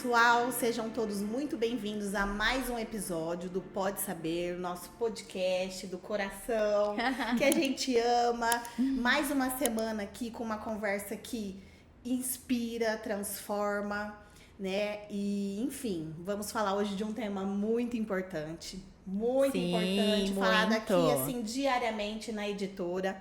pessoal, sejam todos muito bem-vindos a mais um episódio do Pode Saber, nosso podcast do coração, que a gente ama. Mais uma semana aqui com uma conversa que inspira, transforma, né? E, enfim, vamos falar hoje de um tema muito importante, falado aqui, assim, diariamente na editora,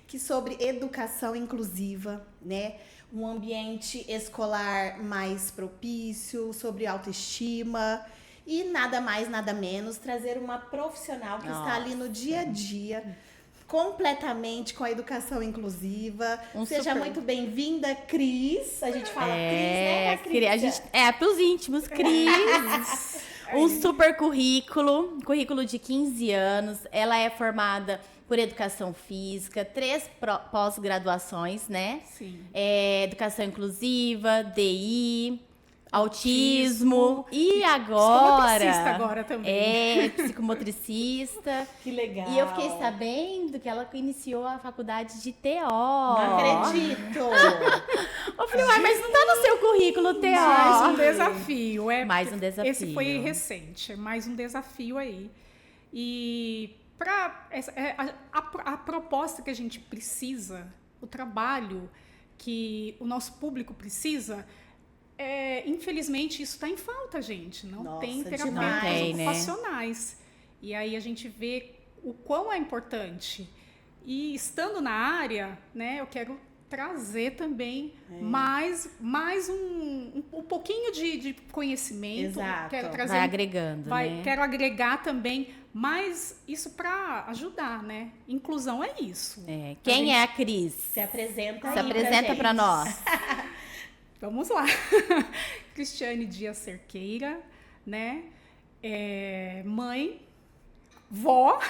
que sobre educação inclusiva, né? Um ambiente escolar mais propício, sobre autoestima e nada mais, nada menos, trazer uma profissional que está ali no dia a dia, completamente com a educação inclusiva. Seja muito bem-vinda, Cris. A gente fala Cris, né, Patrícia? A gente, pros íntimos, Cris. Um super currículo de 15 anos. Ela é formada por educação física, 3 pós-graduações, né? Sim. Educação inclusiva, DI, autismo e agora... Psicomotricista agora também. Psicomotricista. Que legal. E eu fiquei sabendo que ela iniciou a faculdade de TO. Não acredito. Eu falei, mas não tá no seu currículo, TO. Mais um desafio. Mais um desafio. Esse foi recente, mais um desafio aí. E a proposta que a gente precisa, o trabalho que o nosso público precisa, infelizmente isso está em falta, gente. Não tem terapeutas ocupacionais. Né? E aí a gente vê o quão é importante. E estando na área, né, eu quero trazer também mais um pouquinho de conhecimento. Exato. Quero trazer, vai agregando, né? Quero agregar também, mas isso para ajudar, né? Inclusão é isso. Quem é a Cris? Se apresenta Se apresenta para nós. Vamos lá. Cristiane Dias Cerqueira, né? Mãe, vó.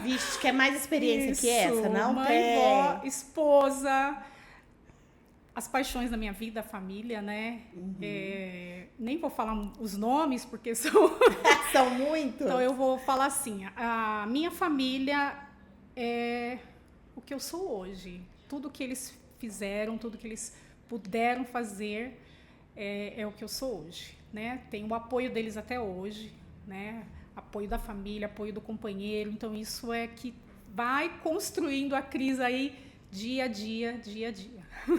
Vixe, quer mais experiência Isso, que essa, não? Mãe, vó, esposa. As paixões da minha vida, a família, né? Uhum. Nem vou falar os nomes, porque são... São muito. Então, eu vou falar assim, a minha família é o que eu sou hoje. Tudo que eles fizeram, tudo que eles puderam fazer é o que eu sou hoje, né? Tenho o apoio deles até hoje, né? Apoio da família, apoio do companheiro. Então, isso é que vai construindo a Cris aí dia a dia.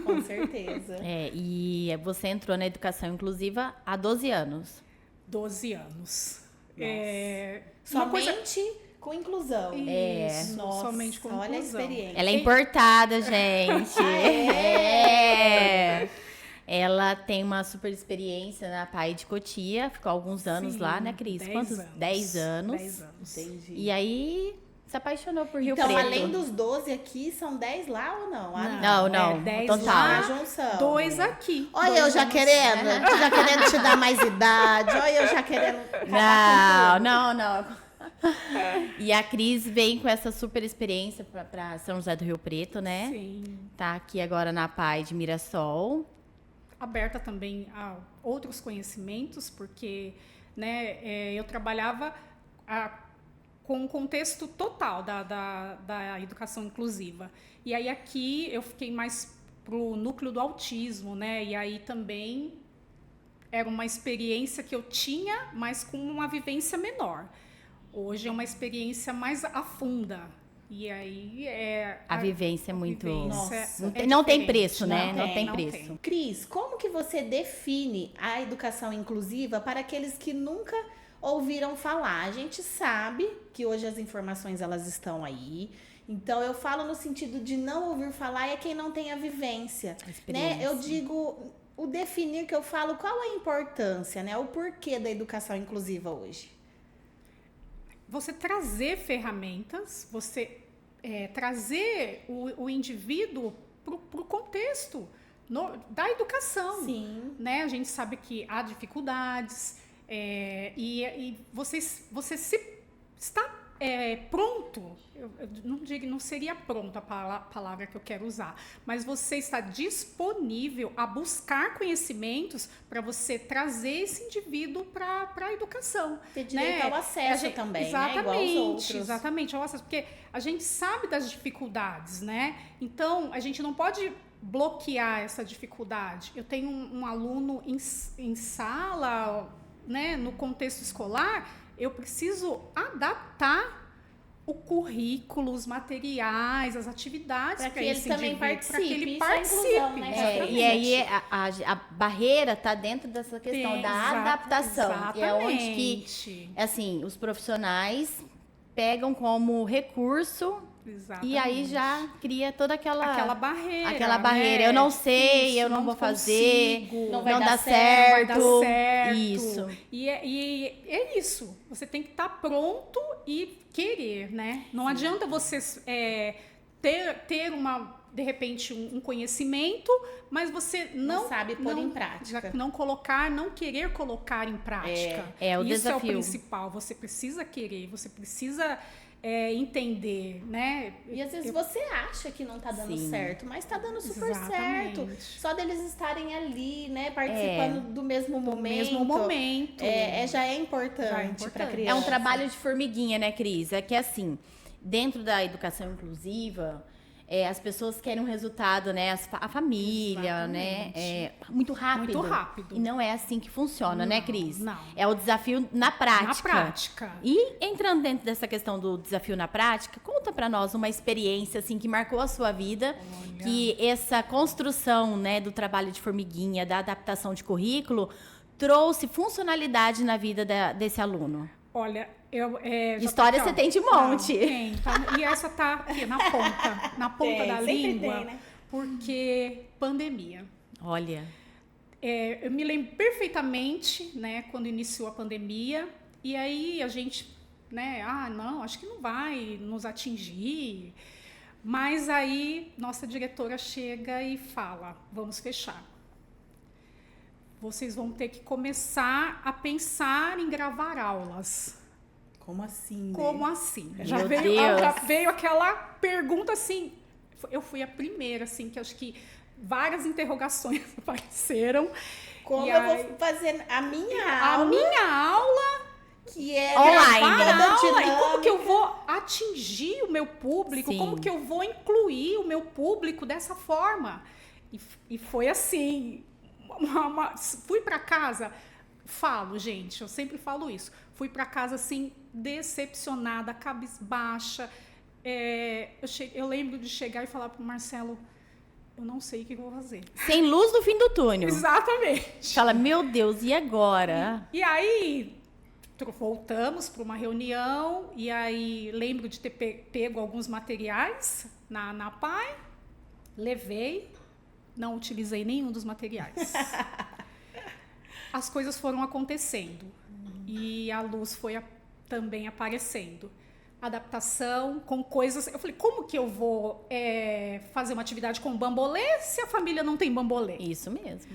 Com certeza. E você entrou na educação inclusiva há 12 anos. 12 anos. Somente com inclusão. Isso, Nossa, somente com olha inclusão. A experiência. Ela é importada, gente. Ela tem uma super experiência na PAI de Cotia. Ficou alguns anos lá, né, Cris? 10 anos. 10 anos. Entendi. E aí... se apaixonou por Rio Preto. Preto. Então, além dos 12 aqui, são 10 lá ou não? Não. 10 total. lá, junção. 2 aqui. Olha 2 eu já anos. querendo te dar mais idade. Olha eu já querendo Não. E a Cris vem com essa super experiência para São José do Rio Preto, né? Sim. Tá aqui agora na PAI de Mirassol. Aberta também a outros conhecimentos, porque, né, eu trabalhava com o contexto total da educação inclusiva. E aí aqui eu fiquei mais pro núcleo do autismo, né? E aí também era uma experiência que eu tinha, mas com uma vivência menor. Hoje é uma experiência mais afunda. E aí a vivência é muito... Nossa, não tem preço, não né? Tem, não tem não preço. tem. Cris, como que você define a educação inclusiva para aqueles que nunca ouviram falar? A gente sabe que hoje as informações elas estão aí. Então eu falo no sentido de não ouvir falar é quem não tem a vivência, né? Eu digo o definir que eu falo, qual a importância, né? O porquê da educação inclusiva hoje? Você trazer ferramentas, você trazer o indivíduo para o contexto da educação. Sim. Né? A gente sabe que há dificuldades e você está pronto, eu não seria pronto a palavra que eu quero usar, mas você está disponível a buscar conhecimentos para você trazer esse indivíduo para a educação. Ter direito ao acesso também, exatamente, né? Igual aos outros. Exatamente, ao acesso, porque a gente sabe das dificuldades, né? Então, a gente não pode bloquear essa dificuldade. Eu tenho um aluno em sala, né, no contexto escolar, eu preciso adaptar o currículo, os materiais, as atividades para que ele também participe. Para que ele isso participe. É inclusão, né? E aí a barreira está dentro dessa questão da adaptação. Exatamente. E é onde que, assim, os profissionais pegam como recurso. Exatamente. E aí já cria toda aquela barreira. Aquela barreira. Né? Eu não sei, isso, eu não vou fazer, não vai dar vai dar certo. certo. Isso. E é isso. Você tem que estar pronto e querer, né? Não adianta você ter de repente, um conhecimento, mas você não sabe pôr em prática. Não querer colocar em prática. É o isso desafio. É o principal. Você precisa querer, você precisa entender, né? E às vezes você acha que não tá dando Sim. certo, mas tá dando super Exatamente. certo. Só deles estarem ali, né, participando do mesmo momento. Já é importante para criança. É um trabalho de formiguinha, né, Cris? É que assim, dentro da educação inclusiva, as pessoas querem um resultado, né? A família, Exatamente. né? Muito rápido. Muito rápido. E não é assim que funciona, né, Cris? Não. É o desafio na prática. Na prática. E entrando dentro dessa questão do desafio na prática, conta pra nós uma experiência assim que marcou a sua vida, que essa construção, né, do trabalho de formiguinha, da adaptação de currículo, trouxe funcionalidade na vida desse aluno. Olha, História você tem de monte. Tem, tá, e essa tá aqui na ponta da língua, tem, né? porque pandemia. Olha. Eu me lembro perfeitamente, né, quando iniciou a pandemia, e aí a gente, né, não, acho que não vai nos atingir, mas aí nossa diretora chega e fala, vamos fechar. Vocês vão ter que começar a pensar em gravar aulas. Como assim? Como assim? Meu Já Deus. veio aquela pergunta assim. Eu fui a primeira, assim, que acho que várias interrogações apareceram. Como E eu aí, vou fazer a minha aula, que é online, gravada, aula, e como dinâmica. que eu vou atingir o meu público? Sim. Como que eu vou incluir o meu público dessa forma? E foi assim. Fui para casa, gente, eu sempre falo isso. Fui para casa assim, decepcionada, cabisbaixa. Eu lembro de chegar e falar pro Marcelo, eu não sei o que eu vou fazer. Sem luz no fim do túnel. Exatamente. Fala, meu Deus, e agora? E aí, voltamos para uma reunião, e aí lembro de ter pego alguns materiais na PAI, levei, não utilizei nenhum dos materiais. As coisas foram acontecendo e a luz foi também aparecendo. Adaptação com coisas. Eu falei, como que eu vou fazer uma atividade com bambolê se a família não tem bambolê? Isso mesmo.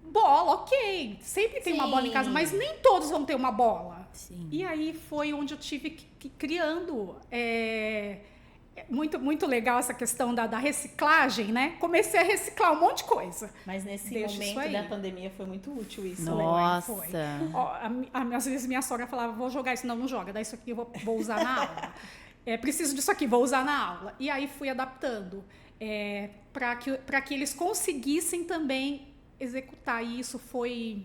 Bola, ok. Sempre tem uma bola em casa, mas nem todos vão ter uma bola. Sim. E aí foi onde eu tive que ir criando. Muito legal essa questão da reciclagem, né? Comecei a reciclar um monte de coisa. Mas nesse Deixa isso momento aí. da pandemia foi muito útil isso. Nossa. Foi. Ó, às vezes minha sogra falava, vou jogar isso. Não joga, daí isso aqui eu vou usar na aula. Preciso disso aqui, vou usar na aula. E aí fui adaptando para que eles conseguissem também executar. E isso foi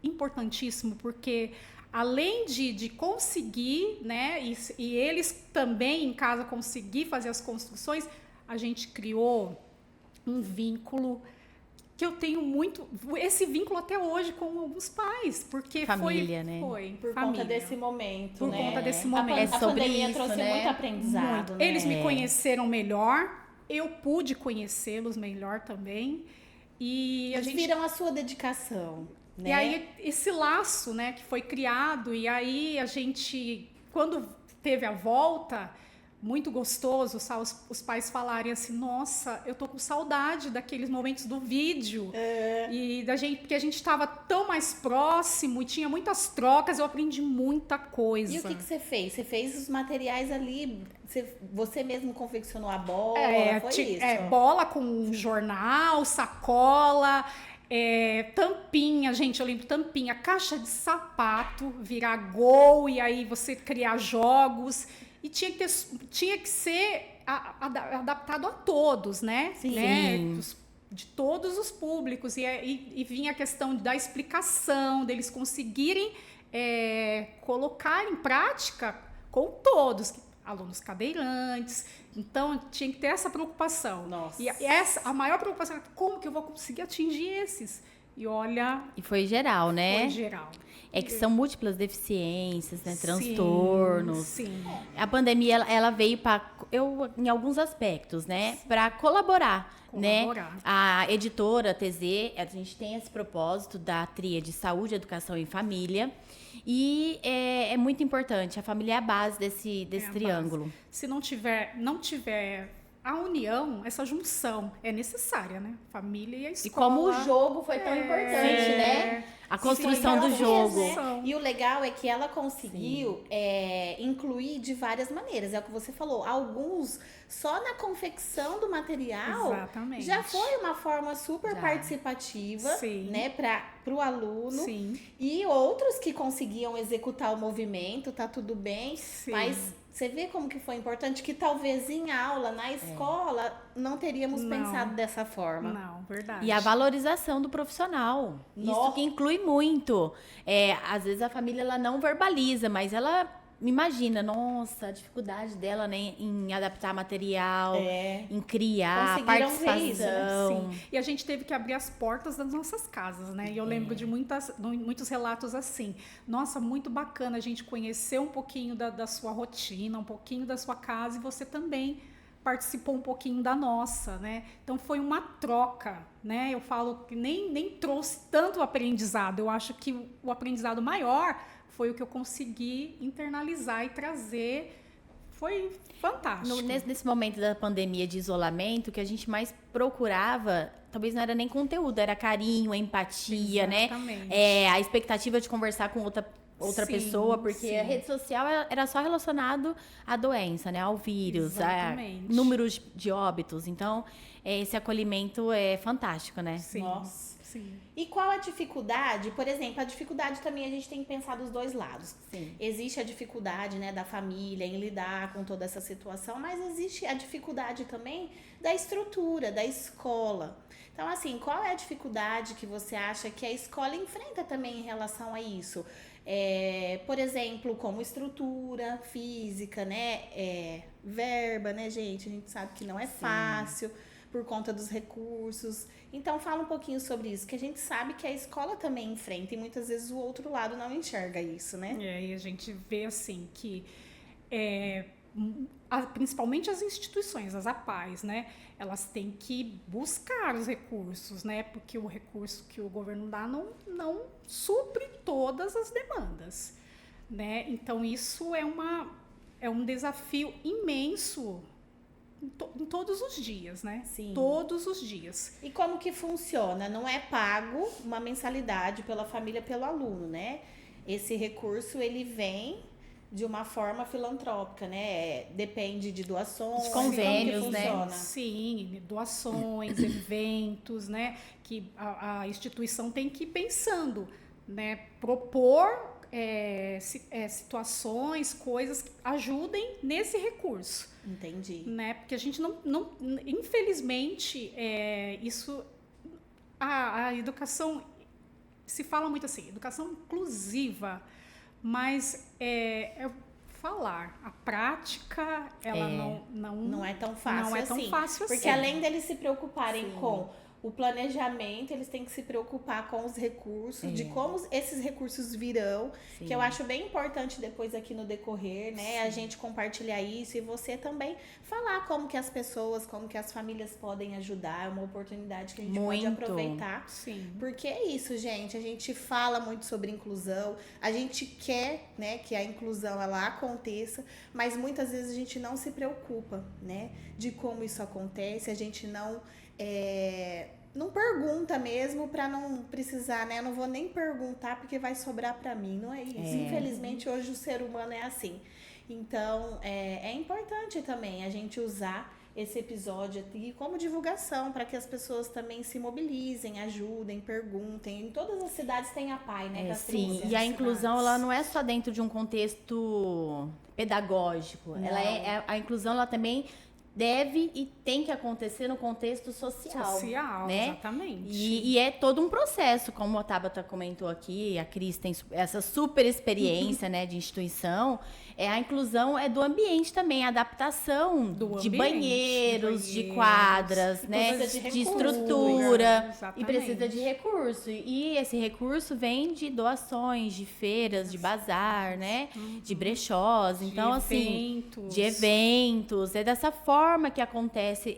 importantíssimo, porque além de conseguir, né, e eles também em casa conseguir fazer as construções, a gente criou um vínculo que eu tenho muito, esse vínculo até hoje com alguns pais, porque família, né? Por conta família. desse momento, Por né? conta desse momento. A pandemia isso, trouxe né? muito aprendizado, né? Eles me conheceram melhor, eu pude conhecê-los melhor também, e Eles viram a sua dedicação, né? E aí esse laço, né, que foi criado, e aí a gente, quando teve a volta, muito gostoso, sabe? Os pais falarem assim, nossa, eu tô com saudade daqueles momentos do vídeo. E da gente, porque a gente estava tão mais próximo e tinha muitas trocas, eu aprendi muita coisa. E o que você fez? Você fez os materiais ali, você mesmo confeccionou a bola, foi isso? Bola com jornal, sacola, tampinha, gente, eu lembro tampinha, caixa de sapato, virar gol, e aí você criar jogos. E tinha que ser adaptado a todos, né? Sim. Né? De todos os públicos. E vinha a questão da explicação, deles conseguirem colocar em prática com todos, alunos cadeirantes. Então, tinha que ter essa preocupação. Nossa. E a maior preocupação é como que eu vou conseguir atingir esses? E olha... E foi geral, né? Foi geral. É que são múltiplas deficiências, né? Transtornos. Sim. A pandemia, ela veio em alguns aspectos, né? Para colaborar, né? A editora TZ, a gente tem esse propósito da tríade Saúde, Educação e Família. E é muito importante. A família é a base desse triângulo. Base. Se não tiver a união, essa junção é necessária, né? Família e a escola. E como o jogo foi tão importante, né? A construção do jogo. E o legal é que ela conseguiu incluir de várias maneiras. É o que você falou. Alguns, só na confecção do material, exatamente, já foi uma forma super participativa, né, para o aluno. Sim. E outros que conseguiam executar o movimento, tá tudo bem. Sim. Mas você vê como que foi importante, que talvez em aula, na escola, não teríamos pensado dessa forma. Não, verdade. E a valorização do profissional. Nossa. Isso que inclui muito. Às vezes a família ela não verbaliza, mas ela imagina, nossa, a dificuldade dela, né, em adaptar material, em criar, participação. Ver isso, né? Sim. E a gente teve que abrir as portas das nossas casas, né? E eu lembro de muitos relatos assim. Nossa, muito bacana a gente conhecer um pouquinho da sua rotina, um pouquinho da sua casa, e você também participou um pouquinho da nossa, né? Então foi uma troca, né? Eu falo que nem trouxe tanto aprendizado. Eu acho que o aprendizado maior foi o que eu consegui internalizar e trazer. Foi fantástico. Nesse momento da pandemia de isolamento, o que a gente mais procurava, talvez não era nem conteúdo, era carinho, empatia, exatamente, né? A expectativa de conversar com outra pessoa, porque a rede social era só relacionado à doença, né? Ao vírus, a números de óbitos. Então, esse acolhimento é fantástico, né? Sim. Nossa. Sim. E qual a dificuldade? Por exemplo, a dificuldade também a gente tem que pensar dos dois lados. Sim. Existe a dificuldade, né, da família em lidar com toda essa situação, mas existe a dificuldade também da estrutura, da escola. Então, assim, qual é a dificuldade que você acha que a escola enfrenta também em relação a isso? Por exemplo, como estrutura física, né? Verba, né, gente? A gente sabe que não é fácil por conta dos recursos. Então, fala um pouquinho sobre isso, que a gente sabe que a escola também enfrenta e muitas vezes o outro lado não enxerga isso, né? E a gente vê, assim, que principalmente as instituições, as APAES, né? Elas têm que buscar os recursos, né? Porque o recurso que o governo dá não supre todas as demandas, né? Então, isso é um desafio imenso em todos os dias, né? Sim. Todos os dias. E como que funciona? Não é pago uma mensalidade pela família, pelo aluno, né? Esse recurso, ele vem de uma forma filantrópica, né? Depende de doações, de convênios, né? Sim, doações, eventos, né? Que a instituição tem que ir pensando, né? Propor situações, coisas que ajudem nesse recurso. Entendi. Né? Porque a gente não infelizmente, a educação, se fala muito assim, educação inclusiva, mas falar, a prática, ela não é tão fácil não é tão assim. fácil porque assim. Além deles se preocuparem com o planejamento, eles têm que se preocupar com os recursos, de como esses recursos virão, Sim. que eu acho bem importante depois aqui no decorrer, né? A gente compartilhar isso e você também falar como que as pessoas, como que as famílias podem ajudar, é uma oportunidade que a gente pode aproveitar. Sim. Porque é isso, gente, a gente fala muito sobre inclusão, a gente quer, né, que a inclusão ela aconteça, mas muitas vezes a gente não se preocupa, né, de como isso acontece, a gente não pergunta mesmo para não precisar, né? Eu não vou nem perguntar porque vai sobrar para mim, não é isso. Infelizmente, hoje o ser humano é assim. Então, é importante também a gente usar esse episódio aqui como divulgação para que as pessoas também se mobilizem, ajudem, perguntem. Em todas as cidades tem a PAI, né? Sim, e a inclusão ela não é só dentro de um contexto pedagógico. A inclusão ela também deve e tem que acontecer no contexto social, né? Exatamente. E é todo um processo, como a Tabata comentou aqui, a Cris tem essa super experiência, né, de instituição. A inclusão é do ambiente também, a adaptação de banheiros, de quadras, né, de estrutura. Exatamente. E precisa de recurso. E esse recurso vem de doações, de feiras, de bazar, né, de brechós. Então, de eventos. É dessa forma que acontece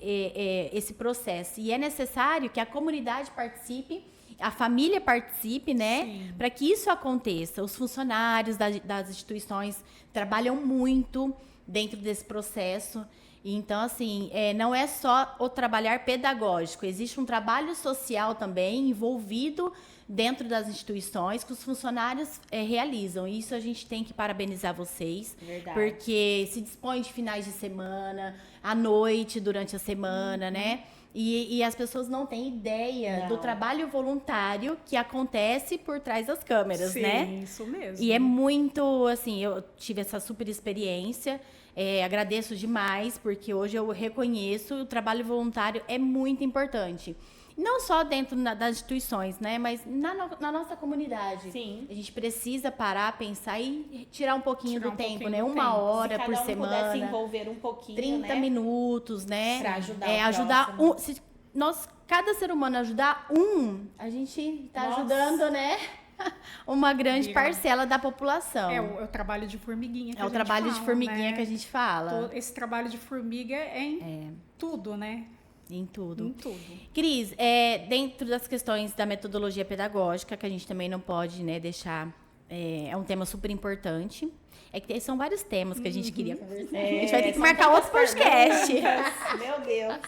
esse processo. E é necessário que a comunidade participe, a família participe, né? Para que isso aconteça. Os funcionários das instituições trabalham muito dentro desse processo. Então, assim, não é só o trabalhar pedagógico. Existe um trabalho social também envolvido dentro das instituições que os funcionários realizam. E isso a gente tem que parabenizar vocês. Verdade. Porque se dispõe de finais de semana, à noite, durante a semana, né? E as pessoas não têm ideia do trabalho voluntário que acontece por trás das câmeras, né? Sim, isso mesmo. E é muito, assim, eu tive essa super experiência, agradeço demais, porque hoje eu reconheço o trabalho voluntário é muito importante. Não só dentro das instituições, né? Mas na nossa comunidade. Sim. A gente precisa parar, pensar e tirar um pouquinho do tempo, né? Uma tempo. hora por Se cada um semana. puder se envolver um pouquinho, 30 minutos, né? Pra ajudar ajudar se cada ser humano ajudar a gente tá ajudando, né? Uma grande parcela da população. É o trabalho de formiguinha que a gente fala. É o trabalho de formiguinha, né? Que a gente fala. Esse trabalho de formiga em tudo, né? Em tudo. Em tudo. Cris, dentro das questões da metodologia pedagógica, que a gente também não pode, né, deixar... É um tema super importante. É que são vários temas que a gente queria conversar. A gente vai ter que marcar outro podcast. Meu Deus.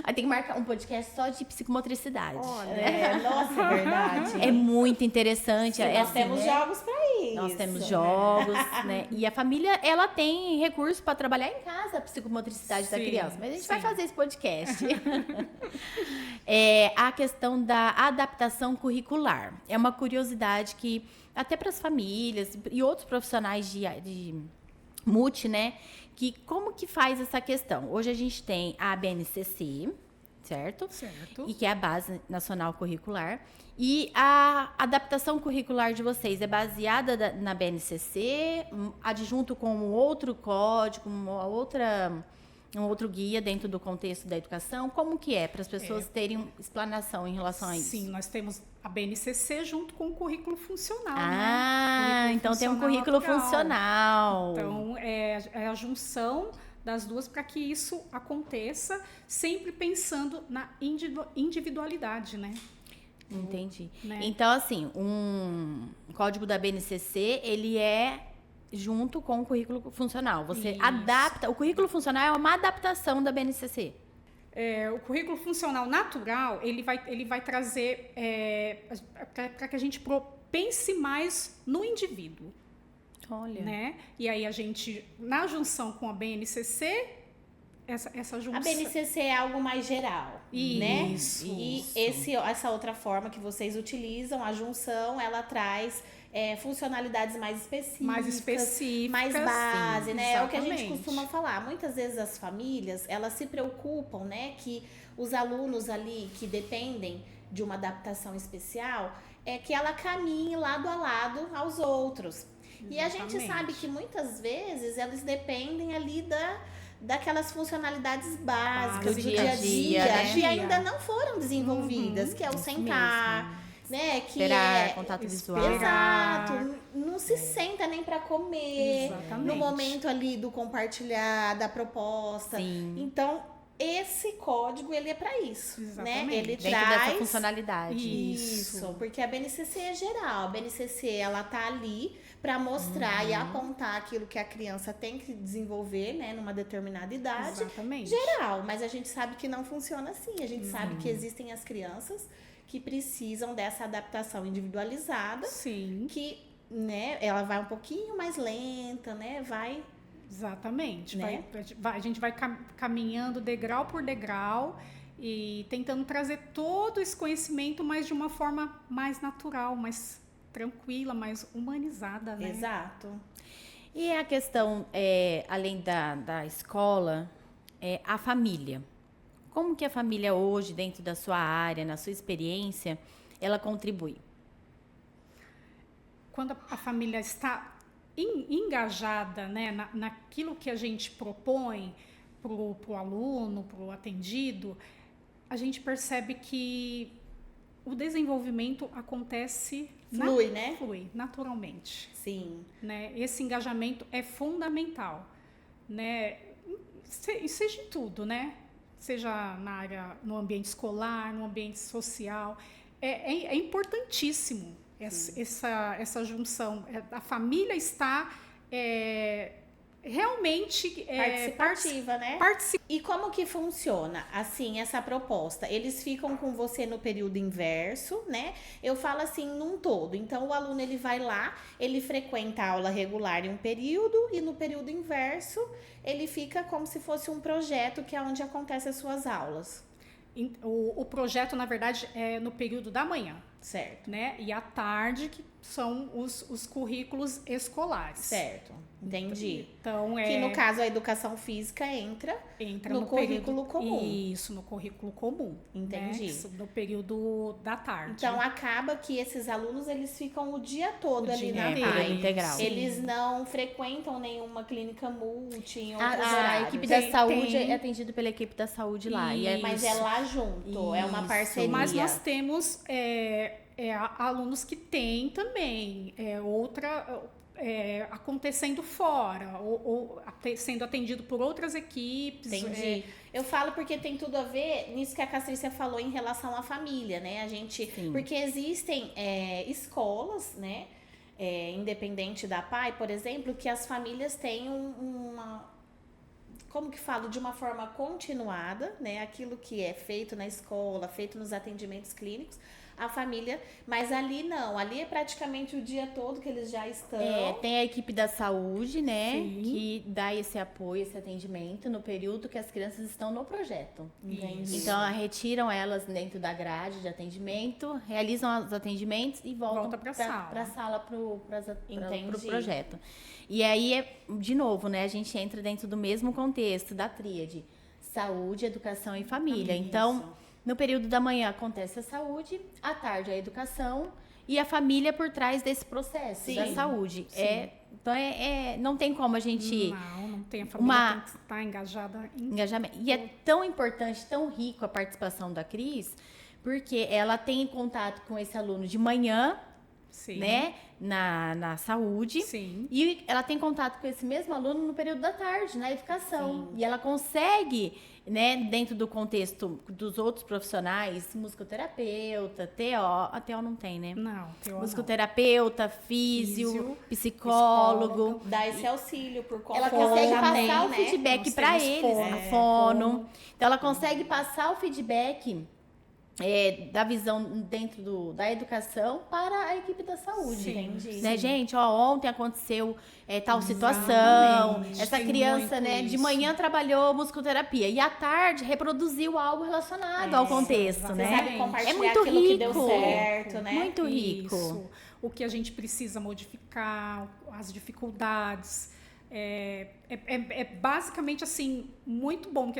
Vai ter que marcar um podcast só de psicomotricidade. Nossa, é verdade. É muito interessante. Nós temos jogos para isso. Nós temos jogos, né? E a família, ela tem recurso para trabalhar em casa a psicomotricidade da criança. Mas a gente vai fazer esse podcast. A questão da adaptação curricular. É uma curiosidade que, até para as famílias e outros profissionais de multi, né? Que como que faz essa questão? Hoje a gente tem a BNCC, certo? Certo. E que é a Base Nacional Curricular. E a adaptação curricular de vocês é baseada na BNCC, adjunto com um outro código, um outro guia dentro do contexto da educação? Como que é para as pessoas terem explanação em relação a isso? Sim, nós temos a BNCC junto com o currículo funcional, né? Então tem um currículo funcional. Então, é a junção das duas para que isso aconteça, sempre pensando na individualidade, né? Entendi. Né? Então, assim, um código da BNCC, ele é junto com o currículo funcional. Você adapta... O currículo funcional é uma adaptação da BNCC. O currículo funcional natural, ele vai trazer para que a gente pense mais no indivíduo. Olha. Né? E aí a gente, na junção com a BNCC, essa junção... A BNCC é algo mais geral, né? Isso. E essa outra forma que vocês utilizam, a junção, ela traz funcionalidades mais específicas. Mais base, né? É o que a gente costuma falar. Muitas vezes as famílias, elas se preocupam, né? Que os alunos ali que dependem de uma adaptação especial, que ela caminhe lado a lado aos outros. Exatamente. E a gente sabe que muitas vezes eles dependem ali daquelas funcionalidades básicas Do do dia a dia, né? que ainda não foram desenvolvidas, que é o Isso sentar, mesmo. né? Que Esperar, é contato visual. Exato, não se senta nem para comer, Exatamente. no momento ali do compartilhar da proposta. Sim. Então, esse código ele é para isso, né? Exatamente. Ele Dentro traz dessa funcionalidade. isso, porque a BNCC é geral. A BNCC ela tá ali para mostrar e apontar aquilo que a criança tem que desenvolver, né, numa determinada idade. Exatamente. Geral, mas a gente sabe que não funciona assim. A gente sabe que existem as crianças que precisam dessa adaptação individualizada, Sim, que, né, ela vai um pouquinho mais lenta, né, vai, exatamente. Né? A gente vai caminhando degrau por degrau e tentando trazer todo esse conhecimento, mas de uma forma mais natural, mais tranquila, mais humanizada, né? exato. E a questão, além da escola, a família. Como que a família hoje, dentro da sua área, na sua experiência, ela contribui? Quando a família está engajada, né, naquilo que a gente propõe para o aluno, para o atendido, a gente percebe que o desenvolvimento acontece Flui, né? flui naturalmente, Sim. né? Esse engajamento é fundamental, né? Seja em tudo, né? Seja na área, no ambiente escolar, no ambiente social, é importantíssimo essa junção. A família está realmente Participativa, né? E como que funciona, assim, essa proposta? Eles ficam com você no período inverso, né? Eu falo assim, num todo. Então, o aluno, ele vai lá, ele frequenta a aula regular em um período e no período inverso, ele fica como se fosse um projeto que é onde acontecem as suas aulas. O projeto, na verdade, é no período da manhã, Certo. né? E à tarde, que são os currículos escolares. Certo. Entendi. Então, Que no caso a educação física entra no currículo comum. Isso, no currículo comum. Entendi. Né? Isso, no período da tarde. Então acaba que esses alunos eles ficam o dia todo O ali dia na inteiro. PAI. Integral. Eles não frequentam nenhuma clínica multi em outros A horários. equipe da saúde tem. é atendida pela equipe da saúde lá. E Mas é lá junto, é uma Isso. parceria. Mas nós temos alunos que têm também acontecendo fora, ou sendo atendido por outras equipes. Entendi. Eu falo porque tem tudo a ver nisso que a Castrícia falou em relação à família, né? A gente, Sim. porque existem escolas, né? Independente da PAI, por exemplo, que as famílias têm como que falo, de uma forma continuada, né? Aquilo que é feito na escola, feito nos atendimentos clínicos, a família, mas ali não, ali é praticamente o dia todo que eles já estão. Tem a equipe da saúde, né? Sim. Que dá esse apoio, esse atendimento no período que as crianças estão no projeto. Entendi. Então, retiram elas dentro da grade de atendimento, realizam os atendimentos e voltam Volta pra sala. para a sala para o Entendi. projeto. E aí, de novo, né? A gente entra dentro do mesmo contexto da tríade: saúde, educação e família. Então, no período da manhã acontece a saúde, à tarde a educação e a família por trás desse processo da saúde. Sim. Então, não tem como a gente... Não tem. A família tem que estar engajada em Engajamento. E é tão importante, tão rico a participação da Cris, porque ela tem contato com esse aluno de manhã, Sim. né, na saúde, Sim. e ela tem contato com esse mesmo aluno no período da tarde, na educação. E ela consegue, né, dentro do contexto dos outros profissionais, musicoterapeuta, a TO não tem, né? Não, Musicoterapeuta, físio, psicólogo. Dá esse auxílio por conta Ela que ela consegue já passar tem, o né? feedback Nós para temos eles, fono, no fono. Então, ela consegue passar o feedback da visão dentro da educação para a equipe da saúde. Sim, Entendi. Né, gente? Ontem aconteceu tal situação. Exatamente. Essa Tem criança, muito né, de isso. manhã trabalhou musicoterapia e à tarde reproduziu algo relacionado ao contexto, Você né? sabe compartilhar É muito aquilo que deu rico. certo, né? Muito rico. Isso. O que a gente precisa modificar, as dificuldades. É basicamente assim, muito bom.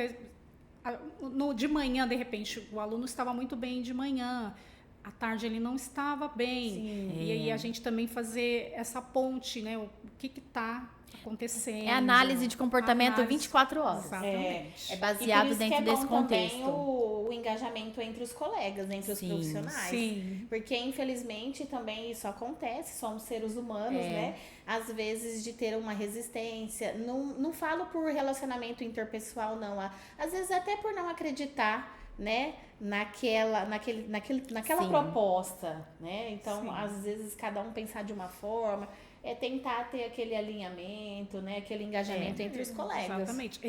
De manhã, de repente, o aluno estava muito bem de manhã. À tarde ele não estava bem. Sim. E aí a gente também fazer essa ponte, né? O que está acontecendo. É análise de comportamento Análise- 24 horas. Exatamente. É E baseado por isso que dentro é bom desse contexto. também o engajamento entre os colegas, entre os Sim, profissionais. Sim. Porque, infelizmente, também isso acontece, somos seres humanos, É. né? Às vezes de ter uma resistência. Não falo por relacionamento interpessoal, não. Às vezes até por não acreditar, né? Naquela Sim. proposta, né? Então, Sim. às vezes, cada um pensar de uma forma. É tentar ter aquele alinhamento, né? Aquele engajamento entre os colegas. Exatamente.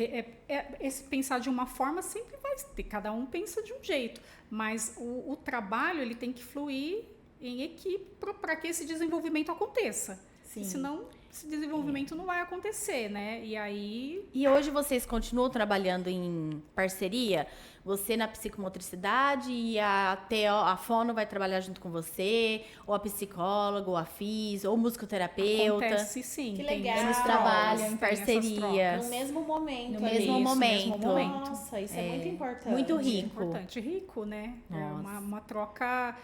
Esse pensar de uma forma sempre vai ter, cada um pensa de um jeito, mas o trabalho ele tem que fluir em equipe para que esse desenvolvimento aconteça. Sim. Senão, esse desenvolvimento não vai acontecer, né? E aí E hoje vocês continuam trabalhando em parceria? Você na psicomotricidade e a TO, a fono vai trabalhar junto com você, ou a psicóloga, ou a fis, ou o musicoterapeuta. acontece sim. Que tem legal. essas Eles trabalham em tem essas parceria. trocas. No mesmo momento. No ali. mesmo Isso, momento. mesmo momento. Nossa, isso é muito importante. muito Muito rico. importante, rico, né? É Nossa. uma troca.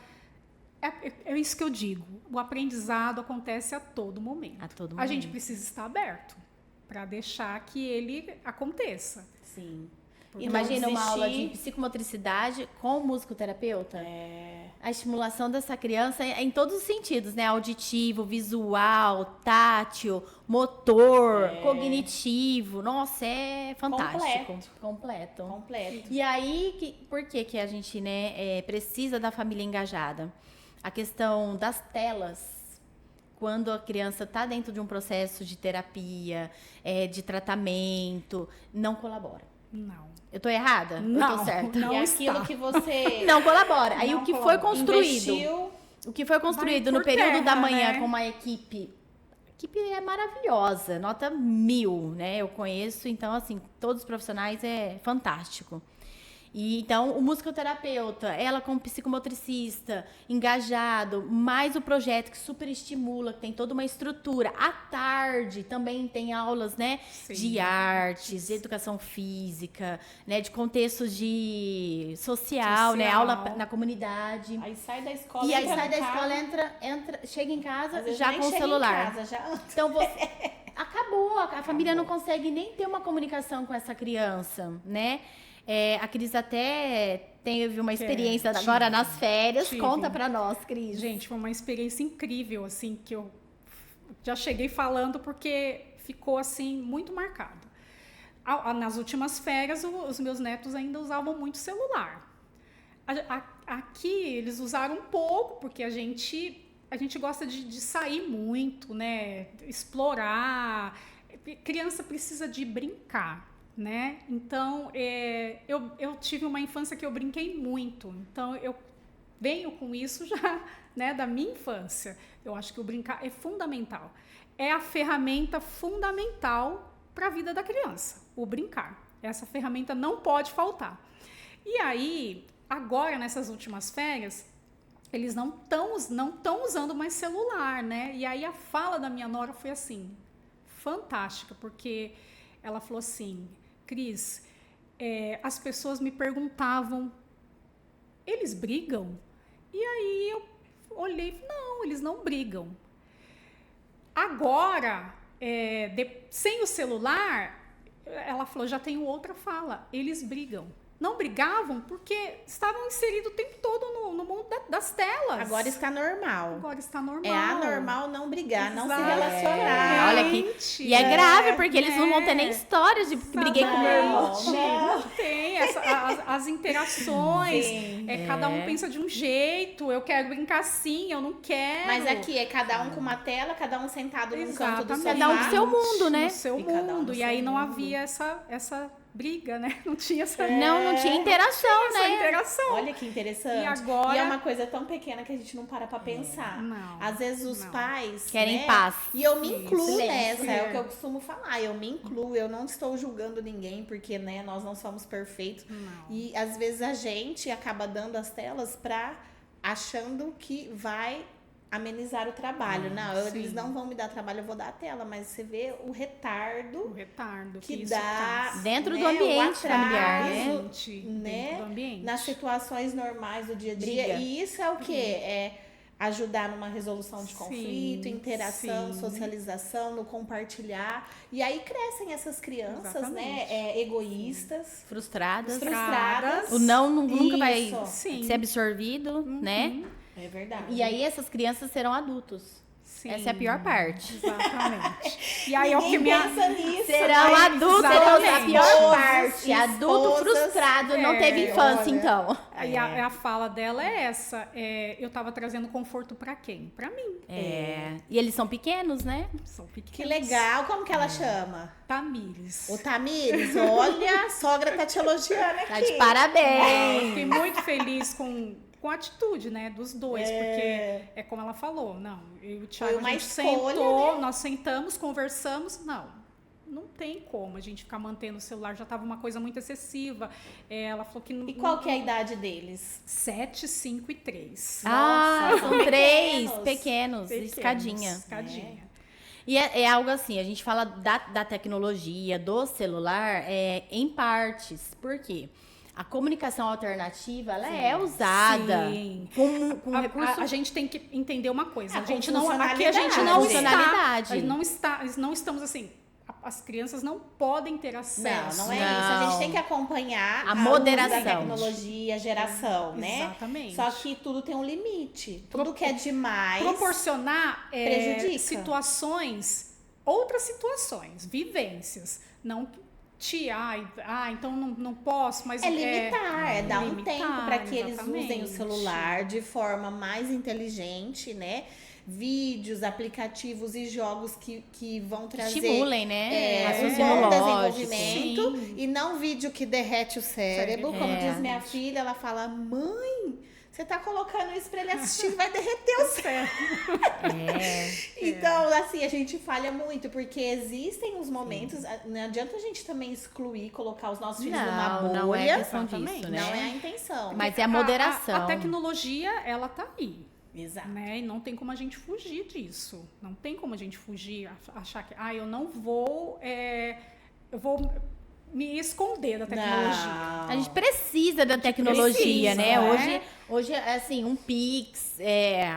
É isso que eu digo. O aprendizado acontece a todo momento. A todo A gente momento. precisa estar aberto para deixar que ele aconteça. Sim. Porque Imagina uma aula de desistir. psicomotricidade com musicoterapeuta. É. A estimulação dessa criança é em todos os sentidos, né? Auditivo, visual, tátil, motor, cognitivo. Nossa, é fantástico. Completo. Completo. E aí, por que a gente, né, precisa da família engajada? A questão das telas. Quando a criança está dentro de um processo de terapia, de tratamento, não colabora. Não. Eu tô errada? Eu Não, tô certa? não. E está. aquilo que você Não colabora. Aí Não o que foi colabora. construído, investiu, o que foi construído Vai no por período da terra, manhã né? com uma equipe, a equipe é maravilhosa, nota 1000, né? Eu conheço, então assim, todos os profissionais é fantástico. E então o musicoterapeuta, ela como psicomotricista, engajado, mais o projeto que super estimula, que tem toda uma estrutura. À tarde também tem aulas, né, Sim. de artes, de educação física, né, de contextos de social, né, Social. aula na comunidade. aí sai da escola. E aí entra sai no da carro, escola, entra, chega em casa às vezes já nem com o chega em celular. casa, já... Então você acabou, a família não consegue nem ter uma comunicação com essa criança, né? A Cris até teve uma experiência tive, agora nas férias. tive. Conta pra nós, Cris. Gente, foi uma experiência incrível, assim, que eu já cheguei falando porque ficou, assim, muito marcado. Nas últimas férias, os meus netos ainda usavam muito celular. Aqui, eles usaram um pouco, porque a gente gosta de sair muito, né? Explorar. Criança precisa de brincar, né? Então, eu tive uma infância que eu brinquei muito. Então, eu venho com isso já, né, da minha infância. Eu acho que o brincar é fundamental. É a ferramenta fundamental para a vida da criança, o brincar. Essa ferramenta não pode faltar. E aí, agora, nessas últimas férias, eles não estão usando mais celular, né? E aí a fala da minha nora foi assim, fantástica, porque ela falou assim, Cris, as pessoas me perguntavam, eles brigam? E aí eu olhei e falei, não, eles não brigam. Agora, sem o celular, ela falou, já tenho outra fala, eles brigam. Não brigavam porque estavam inseridos o tempo todo no mundo das telas. Agora está normal. Agora está normal. É anormal não brigar, não se Exato. relacionar. Olha que- E é grave, porque eles não vão ter nem histórias de que briguei com meu irmão. Não tem. As interações. Sim. Cada um pensa de um jeito. Eu quero brincar assim, eu não quero. Mas aqui é cada um com uma tela, cada um sentado num canto do sofá. Cada um com seu mundo, né? No seu E cada um mundo. no E seu aí não mundo. havia essa briga, né? Não tinha essa, Não tinha interação, essa né? interação. Olha que interessante. E agora- E é uma coisa tão pequena que a gente não para pra pensar. Não, Às vezes os não. pais Querem né? paz. E eu me Isso. incluo Silêncio. nessa, é o que eu costumo falar. Eu me incluo, eu não estou julgando ninguém, porque né, nós não somos perfeitos. Não. E às vezes a gente acaba dando as telas achando que vai amenizar o trabalho. Não, sim. eles não vão me dar trabalho, eu vou dar a tela, mas você vê o O retardo retardo que isso dá traz. Dentro do né, o ambiente familiar, né? Exatamente, né? dentro do ambiente. nas situações normais do dia a dia. Briga. E isso é o quê? ajudar numa resolução de Sim, conflito, interação, sim. socialização, no compartilhar. E aí crescem essas crianças, Exatamente. né, egoístas, Frustradas. frustradas. O não nunca vai Isso. Sim. ser absorvido, né? É verdade. E aí essas crianças serão adultos. Sim. Essa é a pior parte. Exatamente. E aí é o Ninguém que me pensa nisso. Serão mas adultos, exatamente. a pior Esposas, parte. Adulto esposas. frustrado, não teve infância, olha. então. Aí a fala dela é essa. Eu tava trazendo conforto pra quem? Pra mim. E eles são pequenos, né? São pequenos. Que legal. Como que ela chama? Tamires. O Tamires, olha, a sogra tá te elogiando aqui. Tá de parabéns. Fiquei muito feliz com a atitude, né, dos dois, porque é como ela falou, não, eu e o Thiago, uma a gente escolha, sentou, né? nós sentamos, conversamos, não tem como a gente ficar mantendo o celular, já estava uma coisa muito excessiva. Ela falou que... E qual que é a idade deles? 7, 5 e 3. Ah, Nossa, são são três pequenos. pequenos, escadinha. Escadinha. E é algo assim, a gente fala da tecnologia, do celular, em partes. Por quê? A comunicação alternativa, ela é usada Sim. com recurso... A gente tem que entender uma coisa. Ah, A gente com não, aqui a gente não funcionalidade. não estamos assim. As crianças não podem ter acesso. Não é Não. isso. A gente tem que acompanhar A uso moderação. da tecnologia, a geração, né? Exatamente. Só que tudo tem um limite. Tudo que é demais. Proporcionar prejudica. outras situações, vivências. Não então não posso, mas É limitar, é dar um limitar, tempo para que eles usem o exatamente. celular de forma mais inteligente, né? Vídeos, aplicativos e jogos que vão trazer Estimulem, né? um Raciocínio bom lógico. desenvolvimento Sim. e não vídeo que derrete o cérebro. Como É. diz minha filha, ela fala: mãe, você tá colocando isso pra ele assistir, vai derreter o cérebro. Então, assim, a gente falha muito, porque existem os momentos. Não adianta a gente também excluir, colocar os nossos filhos numa bolha. Não é questão Exatamente. disso, né? Não é a intenção. Mas é a moderação. A tecnologia, ela tá aí. Exato. Né? E não tem como a gente fugir disso. Não tem como a gente fugir, achar que eu não vou, eu vou me esconder da tecnologia. Não. A gente precisa da tecnologia, precisa, né? né? Hoje, assim, um Pix,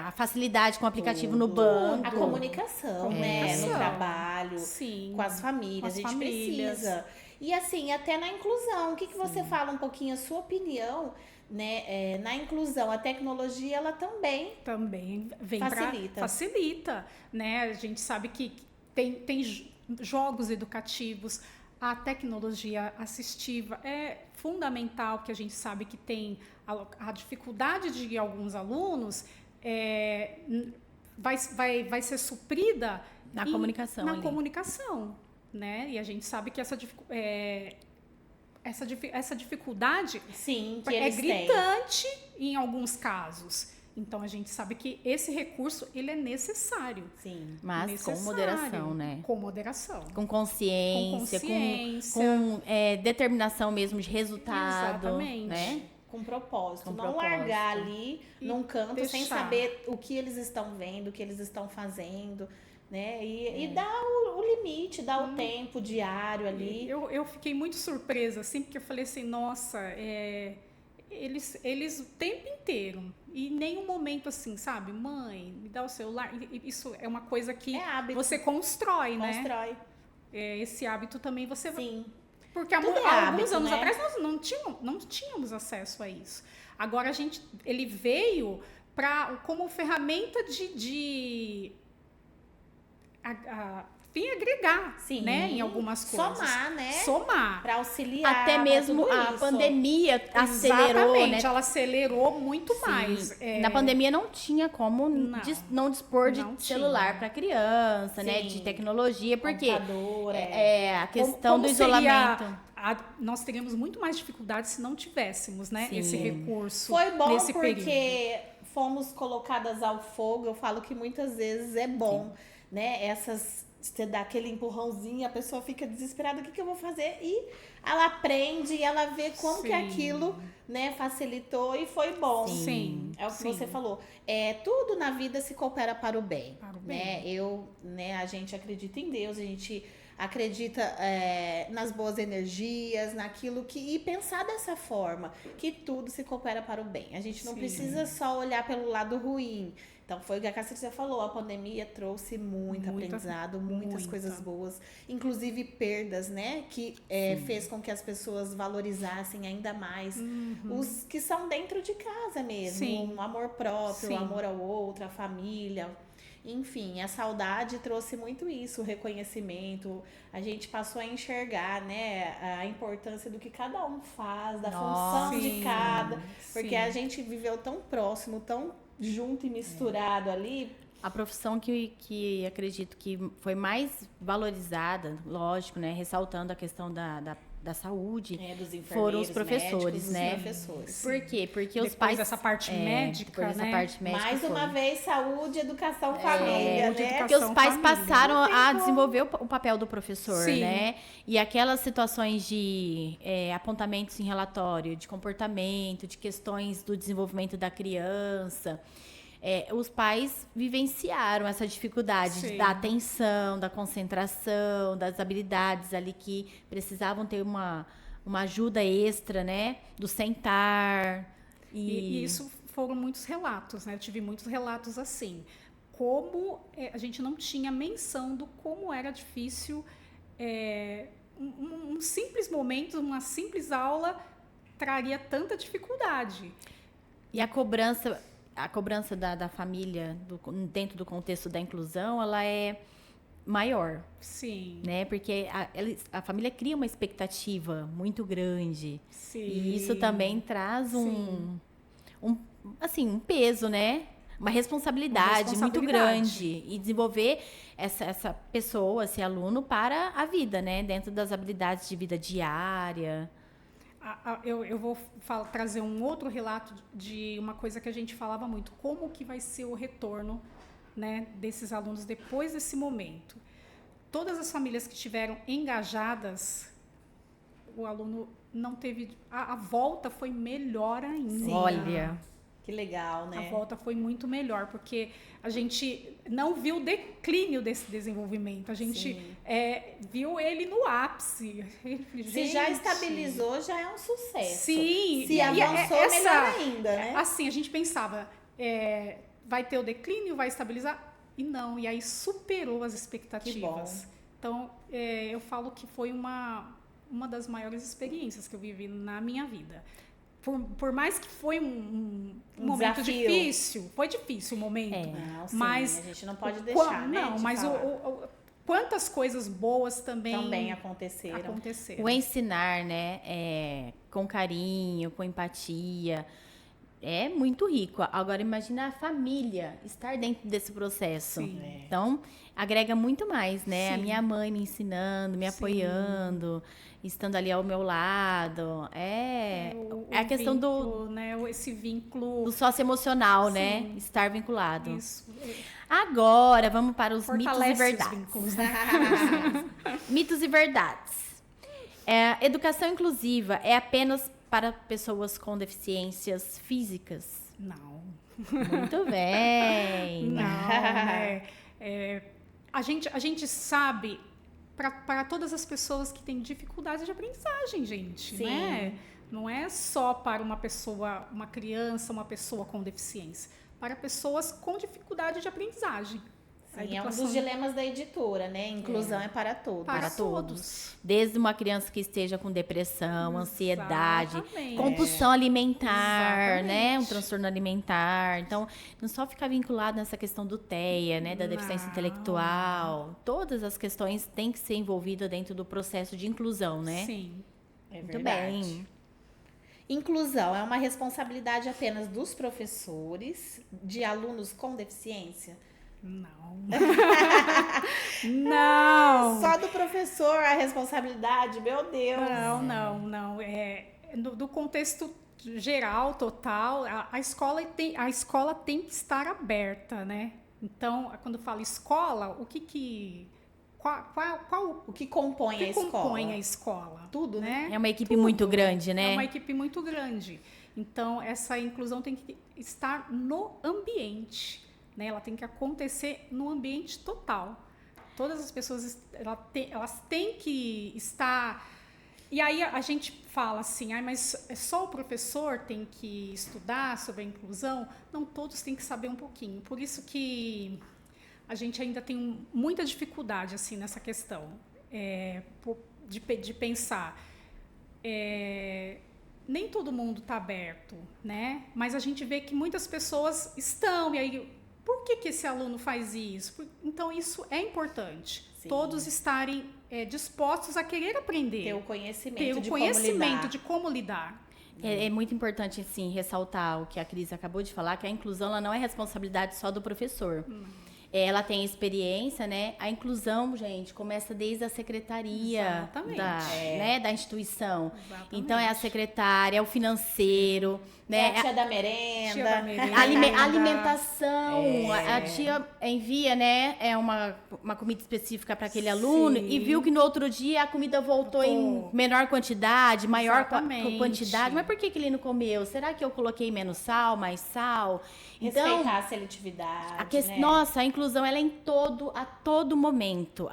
a facilidade com o aplicativo no Tudo. banco. A comunicação, né? No Comunicação. trabalho, Sim. com as famílias. Com as a gente famílias. precisa. E assim, até na inclusão. O que você fala um pouquinho, a sua opinião, né? Na inclusão, a tecnologia, ela também Também vem Facilita. facilita, né? A gente sabe que tem jogos educativos, a tecnologia assistiva é fundamental, que a gente sabe que tem a dificuldade de alguns alunos vai ser suprida Na comunicação na ali. comunicação, né? E a gente sabe que essa dificuldade sim, que é eles têm. gritante em alguns casos. Então, a gente sabe que esse recurso, ele é necessário. Sim. Mas com Necessário. moderação, né? Com moderação. Com consciência, com determinação mesmo de resultado. Exatamente. Né? Com propósito. Com não propósito. largar ali E num canto sem deixar. saber o que eles estão vendo, o que eles estão fazendo, né? E dar o limite, dar o tempo diário ali. Eu fiquei muito surpresa, assim, porque eu falei assim, nossa, eles o tempo inteiro, e nenhum momento assim, sabe? Mãe, me dá o celular. Isso é uma coisa que É hábito. você constrói, né? Constrói. Esse hábito também você vai... Sim. Porque Tudo é há alguns hábito, anos né? atrás nós não tínhamos acesso a isso. Agora ele veio como ferramenta de agregar, Sim. né, em algumas coisas. Somar, né? Somar. Pra auxiliar. Até pra mesmo tudo a isso. pandemia acelerou, Exatamente, né? ela acelerou muito Sim. mais. Na pandemia não tinha como não dispor de Não celular tinha. para criança, né? Sim. De tecnologia, porque Computador, a questão Como do seria isolamento. nós teríamos muito mais dificuldade se não tivéssemos, né, Sim. esse recurso Foi bom nesse porque período. fomos colocadas ao fogo. Eu falo que muitas vezes é bom, né? Você dá aquele empurrãozinho, a pessoa fica desesperada, o que eu vou fazer? E ela aprende e ela vê como que Sim. aquilo, né, facilitou e foi bom. Sim. É o que sim. você falou. Tudo na vida se coopera para o bem. Para o Né? A gente acredita em Deus, a gente acredita nas boas energias, naquilo e pensar dessa forma, que tudo se coopera para o bem. A gente não Sim. precisa só olhar pelo lado ruim, Então, foi o que a Cássia falou, a pandemia trouxe muito aprendizado, muitas coisas boas, inclusive perdas, né? Que fez com que as pessoas valorizassem ainda mais os que são dentro de casa mesmo. Sim. O amor próprio, Sim. o amor ao outro, a família. Enfim, a saudade trouxe muito isso, o reconhecimento. A gente passou a enxergar, né, a importância do que cada um faz, da função de cada. Porque a gente viveu tão próximo, tão junto e misturado ali. A profissão que acredito que foi mais valorizada, lógico, né? Ressaltando a questão da saúde, Dos enfermeiros, foram os médicos, professores, né? Os professores. Por quê? Porque Depois os pais... dessa parte médica, depois dessa né? parte médica Mais uma foi. vez, saúde, educação, família, saúde, né? educação. Porque os pais família. passaram Não tem a como. desenvolver o papel do professor, Sim. né? E aquelas situações de apontamentos em relatório, de comportamento, de questões do desenvolvimento da criança, os pais vivenciaram essa dificuldade Sim. da atenção, da concentração, das habilidades ali que precisavam ter uma ajuda extra, né? Do sentar. E isso foram muitos relatos, né? Eu tive muitos relatos assim. Como a gente não tinha menção do como era difícil um simples momento, uma simples aula traria tanta dificuldade. E a cobrança da família dentro do contexto da inclusão, ela é maior, Sim. né? Porque a família cria uma expectativa muito grande. Sim. E isso também traz um peso, né? Uma responsabilidade muito grande. E desenvolver essa pessoa, esse aluno, para a vida, né? Dentro das habilidades de vida diária. Eu vou trazer um outro relato de uma coisa que a gente falava muito. Como que vai ser o retorno, né, desses alunos depois desse momento? Todas as famílias que estiveram engajadas, o aluno não teve... A volta foi melhor ainda. Sim. Olha... Que legal, né? A volta foi muito melhor, porque a gente não viu o declínio desse desenvolvimento. A gente viu ele no ápice. Se já estabilizou, já é um sucesso. Sim. Se avançou, melhor ainda, né? Assim, a gente pensava, vai ter o declínio, vai estabilizar? E não, e aí superou as expectativas. Que bom. Então, eu falo que foi uma das maiores experiências que eu vivi na minha vida. Por mais que foi um momento desafio. Difícil, foi difícil o momento. Não, sim, mas a gente não pode deixar, né? Não, de mas falar. quantas coisas boas também aconteceram. O ensinar, né? Com carinho, com empatia, é muito rico. Agora, imagina a família estar dentro desse processo. Sim. Então, agrega muito mais, né? Sim. A minha mãe me ensinando, me apoiando, estando ali ao meu lado. É a questão vínculo, né? Esse vínculo do socioemocional, Sim. né? Estar vinculado. Isso. Agora, vamos para os mitos e Fortalece os verdades. vínculos, né? Mitos e verdades. Educação inclusiva é apenas para pessoas com deficiências físicas? Não. Muito bem. Não, né? A gente sabe para todas as pessoas que têm dificuldade de aprendizagem, gente, Sim. né? Não é só para uma pessoa, uma criança, uma pessoa com deficiência, para pessoas com dificuldade de aprendizagem. Sim, é um dos dilemas da editora, né? Inclusão é para todos. Para todos. Desde uma criança que esteja com depressão, ansiedade, Exatamente. compulsão alimentar, né? Um Exatamente. transtorno alimentar. Então, não só ficar vinculado nessa questão do TEA, né? Da deficiência Não. intelectual. Todas as questões têm que ser envolvidas dentro do processo de inclusão, né? Sim. É Muito verdade. bem. Inclusão é uma responsabilidade apenas dos professores, de alunos com deficiência? Não. Não. Só do professor a responsabilidade? Meu Deus. Não. Do contexto geral, total, a escola tem que estar aberta, né? Então, quando falo escola, o que compõe a escola? compõe a escola? Tudo, né? É uma equipe muito grande, né? É uma equipe muito grande. Então, essa inclusão tem que estar no ambiente, né? Ela tem que acontecer no ambiente total. Todas as pessoas elas têm que estar E aí a gente fala assim, mas só o professor tem que estudar sobre a inclusão? Não, todos têm que saber um pouquinho. Por isso que a gente ainda tem muita dificuldade assim, nessa questão de pensar. Nem todo mundo está aberto, né? Mas a gente vê que muitas pessoas estão, e aí, por que esse aluno faz isso? Então, isso é importante. Sim. Todos estarem dispostos a querer aprender. Ter o conhecimento, de como lidar. É muito importante, assim, ressaltar o que a Cris acabou de falar, que a inclusão ela não é responsabilidade só do professor. Ela tem experiência, né? A inclusão, gente, começa desde a secretaria da instituição. Exatamente. Então, é a secretária, é o financeiro, né? É a tia da merenda. A alimentação. A tia envia, né? Uma comida específica para aquele aluno e viu que no outro dia a comida voltou em menor quantidade, maior quantidade. Mas por que ele não comeu? Será que eu coloquei menos sal, mais sal? Respeitar a seletividade, né? Nossa, a inclusão ela é a todo momento,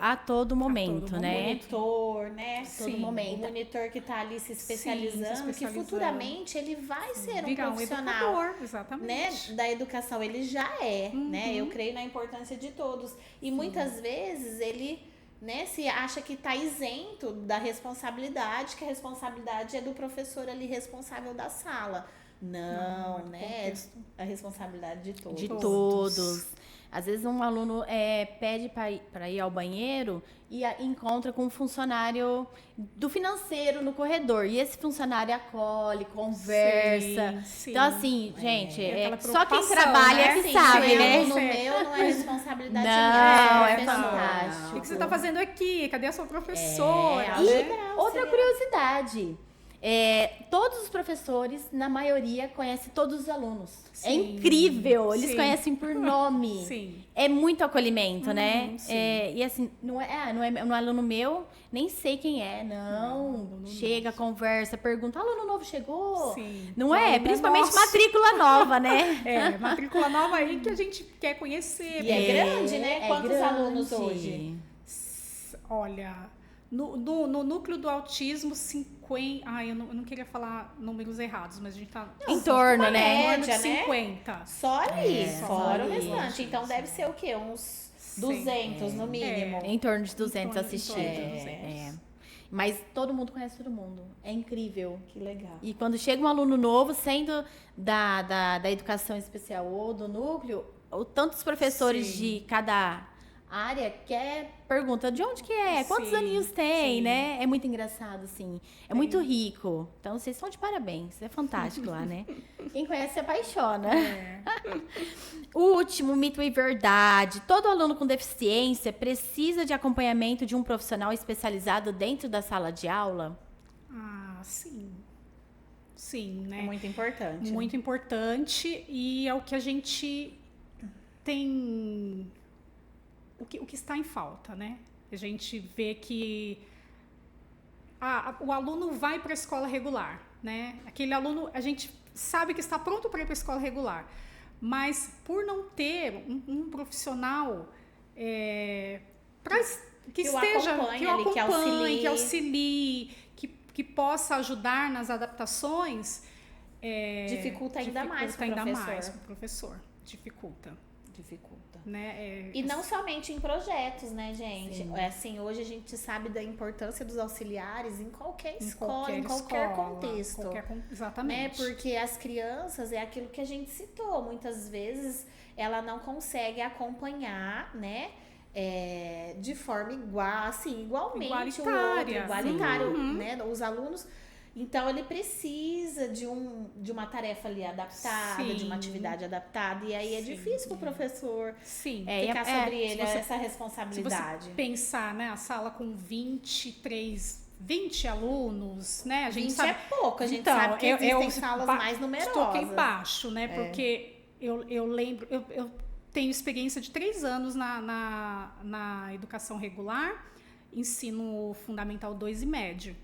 né? Monitor, né? Todo momento. O monitor que está ali se especializando, que futuramente ele vai ser um virar profissional, educador, exatamente. Né, da educação. Ele já é, né? Eu creio na importância de todos. E muitas vezes ele, né, se acha que está isento da responsabilidade, que a responsabilidade é do professor ali responsável da sala. Não, né? A responsabilidade de todos. De todos. Às vezes um aluno pede para ir ao banheiro e encontra com um funcionário do financeiro no corredor. E esse funcionário acolhe, conversa. Sim. Então, assim, gente, só quem preocupação, trabalha né? é que Sim, sabe, se né? no meu não é responsabilidade Não, minha. é fantástico. O que você está fazendo aqui? Cadê a sua professora? E outra curiosidade. Todos os professores, na maioria, conhecem todos os alunos. Sim, é incrível, eles sim. conhecem por nome. Sim. É muito acolhimento, né? Sim. E assim, não é um aluno meu, nem sei quem é, não. Chega, conversa, pergunta, aluno novo chegou? Sim. Não é? Aluno Principalmente nosso. matrícula nova, né? Matrícula nova aí que a gente quer conhecer. E é grande, né? Quantos grande. alunos hoje? Olha, no núcleo do autismo, 50... eu não queria falar números errados, mas a gente tá... Em torno, né? Em torno de Média, né? 50. Só ali, só fora o ali. restante. Então deve ser o quê? Uns 200 no mínimo. Em torno de 200 Em torno de assistidos. 200. Mas todo mundo conhece todo mundo. É incrível. Que legal. E quando chega um aluno novo, sendo da educação especial ou do núcleo, tantos professores de cada área pergunta de onde que é, quantos Sim, aninhos tem, sim. né? É muito engraçado, assim. É muito rico. Então, vocês estão de parabéns. É fantástico lá, né? Quem conhece se apaixona. O último, mito e verdade. Todo aluno com deficiência precisa de acompanhamento de um profissional especializado dentro da sala de aula? Sim. Sim, né? É muito importante. Muito importante e é o que a gente tem... O que está em falta, né? A gente vê que o aluno vai para a escola regular, né? Aquele aluno, a gente sabe que está pronto para ir para a escola regular, mas por não ter um profissional que o acompanhe, que auxilie, que possa ajudar nas adaptações, Dificulta ainda mais pro professor. Dificulta. Né? E não somente em projetos, né, gente? Assim, hoje a gente sabe da importância dos auxiliares em qualquer escola, em qualquer contexto. Exatamente. Né? Porque as crianças, é aquilo que a gente citou, muitas vezes ela não consegue acompanhar, né? De forma igual, assim, igualmente igualitário, né? Os alunos. Então, ele precisa de uma tarefa ali adaptada, de uma atividade adaptada. E aí é difícil para o professor ficar sobre ele essa responsabilidade. Se você pensar, né, a sala com 20 alunos, né? A gente 20 sabe, é pouco, a gente sabe que existem salas mais numerosas. Toquei baixo, né? Porque eu lembro... Eu tenho experiência de 3 anos na educação regular, ensino fundamental 2 e médio.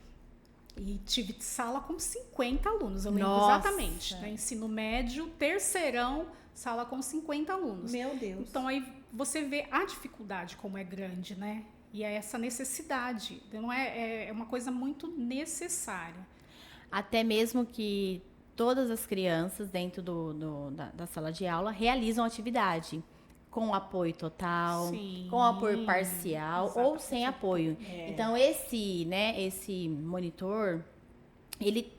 E tive sala com 50 alunos, eu lembro exatamente. Né? Ensino médio, terceirão, sala com 50 alunos. Meu Deus. Então, aí você vê a dificuldade como é grande, né? E é essa necessidade, não é uma coisa muito necessária. Até mesmo que todas as crianças dentro da sala de aula realizam atividade com apoio total, Sim, com apoio parcial ou exatamente. sem apoio. Então, esse monitor, ele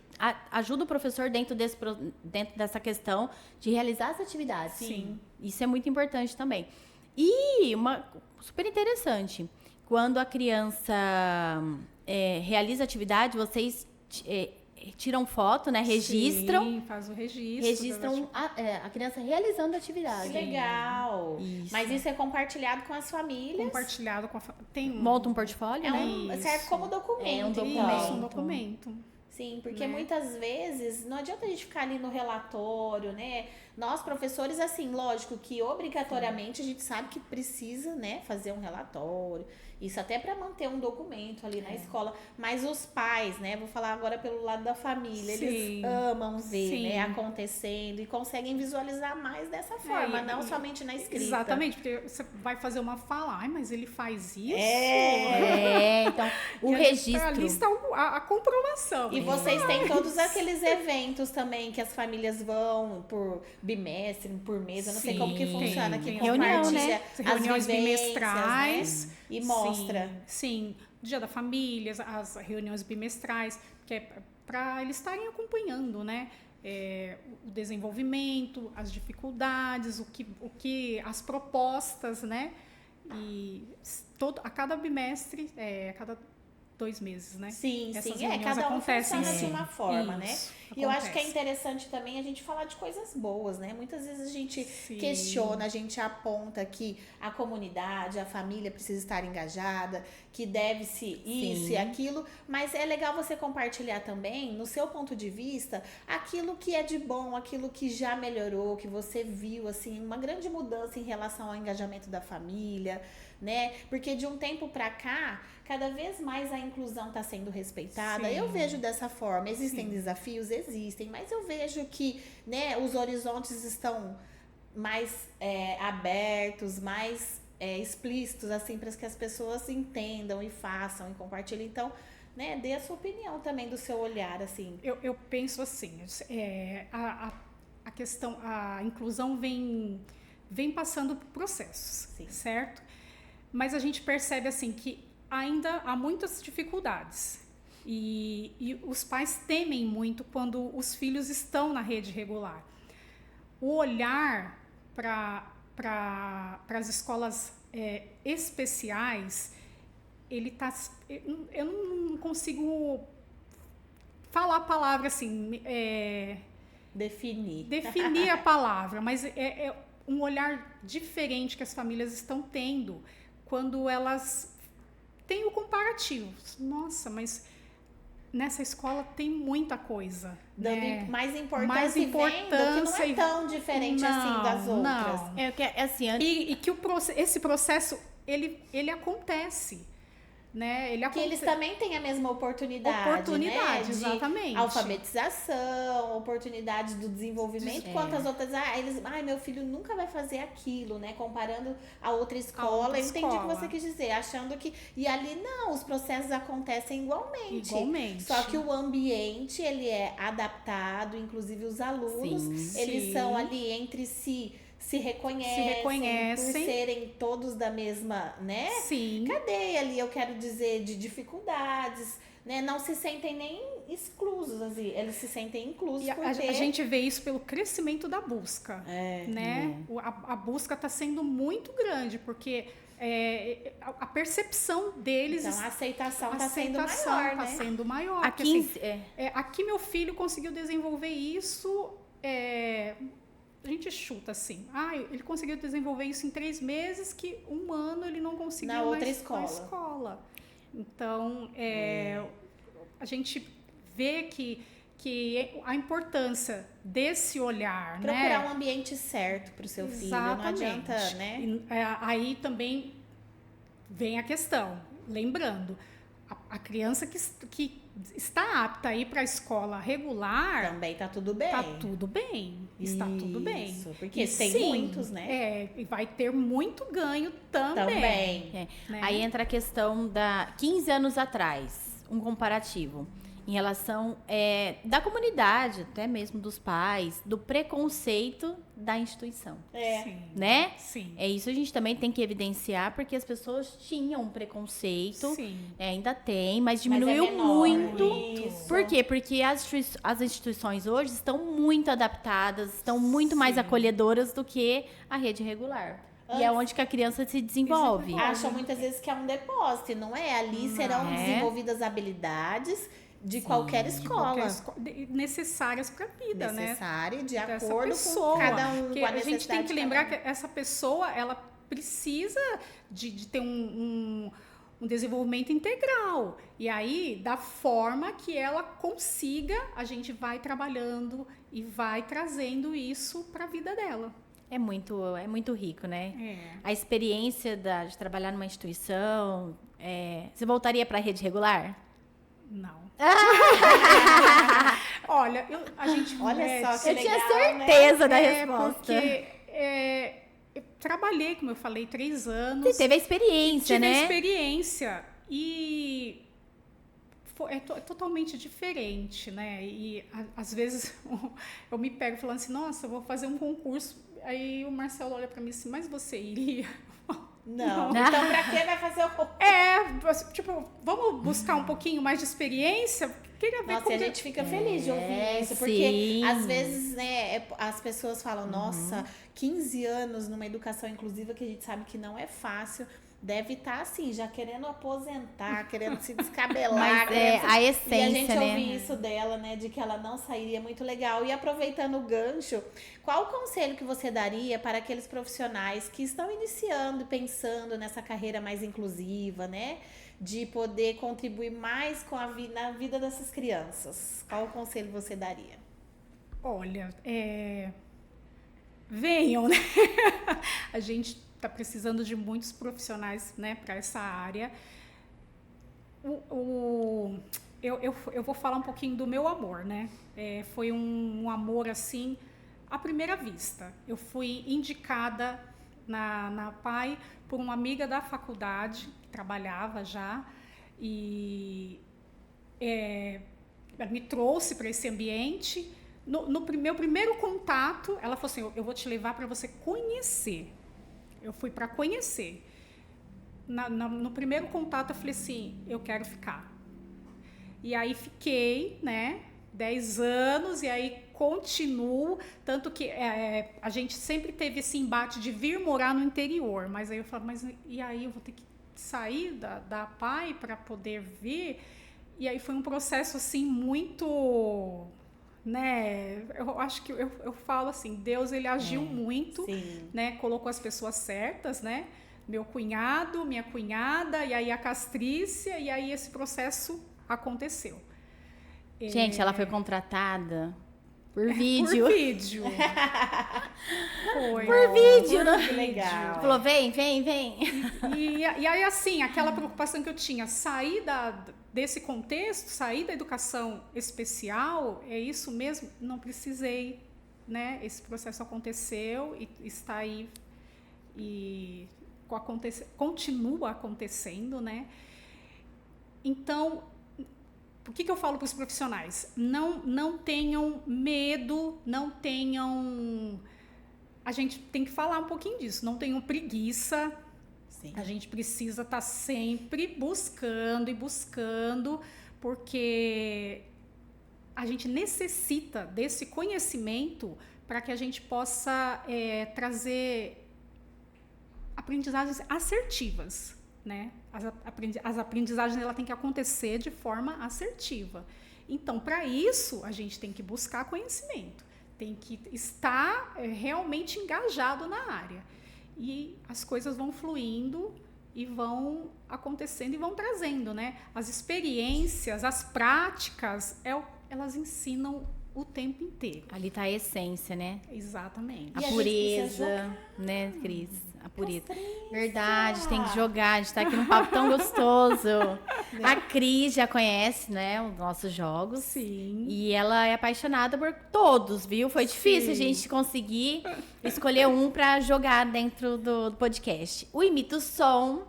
ajuda o professor dentro dessa questão de realizar as atividades. Sim. Isso é muito importante também. E uma super interessante, quando a criança realiza atividade, vocês tiram foto, né? Registram. Sim, faz o registro. Registram a criança realizando a atividade. Que legal. Isso. Mas isso é compartilhado com as famílias. Compartilhado com a tem Monta um portfólio, né? Serve como documento. É um então. documento. Isso, um documento. Sim, porque Né? muitas vezes não adianta a gente ficar ali no relatório, né? Nós, professores, assim, lógico que obrigatoriamente a gente sabe que precisa, né, fazer um relatório. Isso até para manter um documento ali na escola. Mas os pais, né, vou falar agora pelo lado da família, eles Sim. amam ver, Sim. né, acontecendo e conseguem visualizar mais dessa forma, não somente na escrita. Exatamente, porque você vai fazer uma fala, ai, mas ele faz isso? Então, o E registro. ali está a comprovação. E vocês têm todos aqueles eventos também que as famílias vão por bimestre, por mês, eu não sei como que Sim, funciona, tem que reunião, compartilha né? as Reuniões vivências, bimestrais. né? E mostra. Sim, Dia da Família, as reuniões bimestrais, que é para eles estarem acompanhando, né? O desenvolvimento, as dificuldades, as propostas, né? E a cada bimestre, a cada 2 meses, né? Sim, Essas sim. reuniões Cada um acontecem, funciona de sim. uma forma, né? Isso, E eu acho que é acontece. interessante também a gente falar de coisas boas, né? Muitas vezes a gente Sim. questiona, a gente aponta que a comunidade, a família precisa estar engajada, que deve-se isso Sim. e aquilo, mas é legal você compartilhar também, no seu ponto de vista, aquilo que é de bom, aquilo que já melhorou, que você viu, assim, uma grande mudança em relação ao engajamento da família, né? Porque de um tempo pra cá, cada vez mais a inclusão está sendo respeitada. Sim. Eu vejo dessa forma. Existem Sim. desafios? Existem, mas eu vejo que, né, os horizontes estão mais abertos, mais explícitos, assim, para que as pessoas entendam e façam e compartilhem. Então, né, dê a sua opinião também do seu olhar, assim. Eu penso assim, a questão, a inclusão vem passando por processos, Sim. certo? Mas a gente percebe assim que ainda há muitas dificuldades e os pais temem muito quando os filhos estão na rede regular. O olhar para as escolas especiais, eu não consigo falar a palavra assim, definir a palavra, mas é um olhar diferente que as famílias estão tendo quando elas têm o comparativo. Nossa, mas nessa escola tem muita coisa. Dando né? mais importância, Mais e vendo que não importância é tão diferente assim das outras. Não. Assim, E que esse processo, ele acontece. Né? Que eles também têm a mesma oportunidade, né? De exatamente. alfabetização, oportunidade do desenvolvimento, quanto as outras, meu filho nunca vai fazer aquilo, né? Comparando a outra escola. Eu entendi o que você quis dizer, achando que... E ali não, os processos acontecem igualmente. Só que o ambiente, ele é adaptado, inclusive os alunos, eles são ali entre si, se reconhecem por serem todos da mesma, né? Sim. Cadeia ali, eu quero dizer, de dificuldades, né? Não se sentem nem exclusos, assim, eles se sentem inclusos. E a gente vê isso pelo crescimento da busca, né? A busca está sendo muito grande, porque a percepção deles... Então, a aceitação está sendo maior, tá né? sendo maior. Aqui meu filho conseguiu desenvolver isso... A gente chuta assim, ele conseguiu desenvolver isso em 3 meses, que 1 ano ele não conseguiu na outra escola. Então, a gente vê que a importância desse olhar, procurar um ambiente certo para o seu filho, não adianta, né? Aí também vem a questão, lembrando, a criança que está apta a ir para a escola regular, Também tá tudo bem. tá tudo bem. Está tudo bem. Isso, porque E tem sim, muitos, né? E vai ter muito ganho também. É. Né? Aí entra a questão da 15 anos atrás, um comparativo em relação da comunidade, até mesmo dos pais, do preconceito da instituição, Sim. né? Sim. É isso, a gente também tem que evidenciar, porque as pessoas tinham um preconceito, Sim. ainda tem, mas Mas diminuiu é menor, muito. isso. Por quê? Porque as instituições hoje estão muito adaptadas, estão muito mais Sim. acolhedoras do que a rede regular. E é Antes- onde que a criança se desenvolve. Acham muitas vezes que é um depósito, e não é? Ali serão É. desenvolvidas habilidades de qualquer escola. Necessárias para a vida, né? Necessária, de Dessa acordo pessoa. com cada um, Porque com a a gente tem necessidade que de lembrar cada um. que essa pessoa, ela precisa de ter um desenvolvimento integral. E aí, da forma que ela consiga, a gente vai trabalhando e vai trazendo isso para a vida dela. É muito rico, né? É. A experiência de trabalhar numa instituição. Você voltaria para a rede regular? Não. Olha, a gente... Olha só que Eu tinha legal, certeza da É, resposta. porque eu trabalhei, como eu falei, 3 anos. Você teve a experiência, Tive a né? experiência e é totalmente diferente, né? E às vezes eu me pego falando assim, nossa, eu vou fazer um concurso. Aí o Marcelo olha pra mim assim, mas você iria? Não. Não. Então, pra que vai fazer o Tipo, vamos buscar um pouquinho mais de experiência? Queria ver Nossa, como e a gente fica feliz de ouvir isso, porque sim. às vezes, né, as pessoas falam, nossa, 15 anos numa educação inclusiva que a gente sabe que não é fácil, deve estar assim, já querendo aposentar, querendo se descabelar. Mas querendo a e a essência, gente né? ouvir isso dela, né, de que ela não sairia, muito legal. E aproveitando o gancho, qual o conselho que você daria para aqueles profissionais que estão iniciando e pensando nessa carreira mais inclusiva, né? De poder contribuir mais com na vida dessas crianças. Qual o conselho você daria? Olha, venham, né? A gente está precisando de muitos profissionais, né, para essa área. Eu vou falar um pouquinho do meu amor, né? Foi um amor assim à primeira vista. Eu fui indicada na PAI por uma amiga da faculdade que trabalhava já e ela me trouxe para esse ambiente. No meu primeiro contato, ela falou assim, eu vou te levar para você conhecer. Eu fui para conhecer. No primeiro contato, eu falei assim, eu quero ficar. E aí fiquei, né, 10 anos, e aí continuo. Tanto que a gente sempre teve esse embate de vir morar no interior. Mas aí eu falo, mas e aí eu vou ter que sair da PAI para poder vir? E aí foi um processo assim muito... né, eu acho que eu falo assim, Deus ele agiu muito, Sim. né, colocou as pessoas certas, né, meu cunhado, minha cunhada, e aí a Castrícia, e aí esse processo aconteceu. Gente, ela foi contratada por vídeo. Por vídeo. Foi. Por vídeo, né? Que legal. Falou, vem. E aí, assim, aquela preocupação que eu tinha, sair desse contexto, sair da educação especial, é isso mesmo? Não precisei, né? Esse processo aconteceu e está aí e continua acontecendo, né? Então, por que eu falo para os profissionais? Não tenham medo, não tenham... A gente tem que falar um pouquinho disso, não tenham preguiça. Sim. A gente precisa estar sempre buscando, porque a gente necessita desse conhecimento para que a gente possa trazer aprendizagens assertivas, né? As aprendizagens ela tem que acontecer de forma assertiva. Então, para isso, a gente tem que buscar conhecimento, tem que estar realmente engajado na área. E as coisas vão fluindo e vão acontecendo e vão trazendo, né? As experiências, as práticas, elas ensinam o tempo inteiro. Ali tá a essência, né? Exatamente. A E a gente pureza, precisa né, Cris? a pureza. Verdade, tem que jogar, a gente tá aqui num papo tão gostoso. A Cris já conhece, né, os nossos jogos. Sim. E ela é apaixonada por todos, viu? Foi difícil a Sim. gente conseguir escolher um pra jogar dentro do podcast. O Imita o Som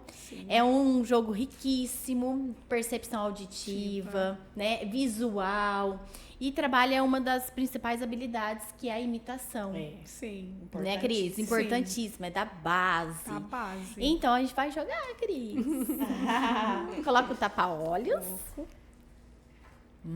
é um jogo riquíssimo, percepção auditiva, né, visual. E trabalha uma das principais habilidades, que é a imitação. Sim. Né, Cris? Importantíssima, é da base. A base. Então, a gente vai jogar, Cris. Coloca o tapa-olhos.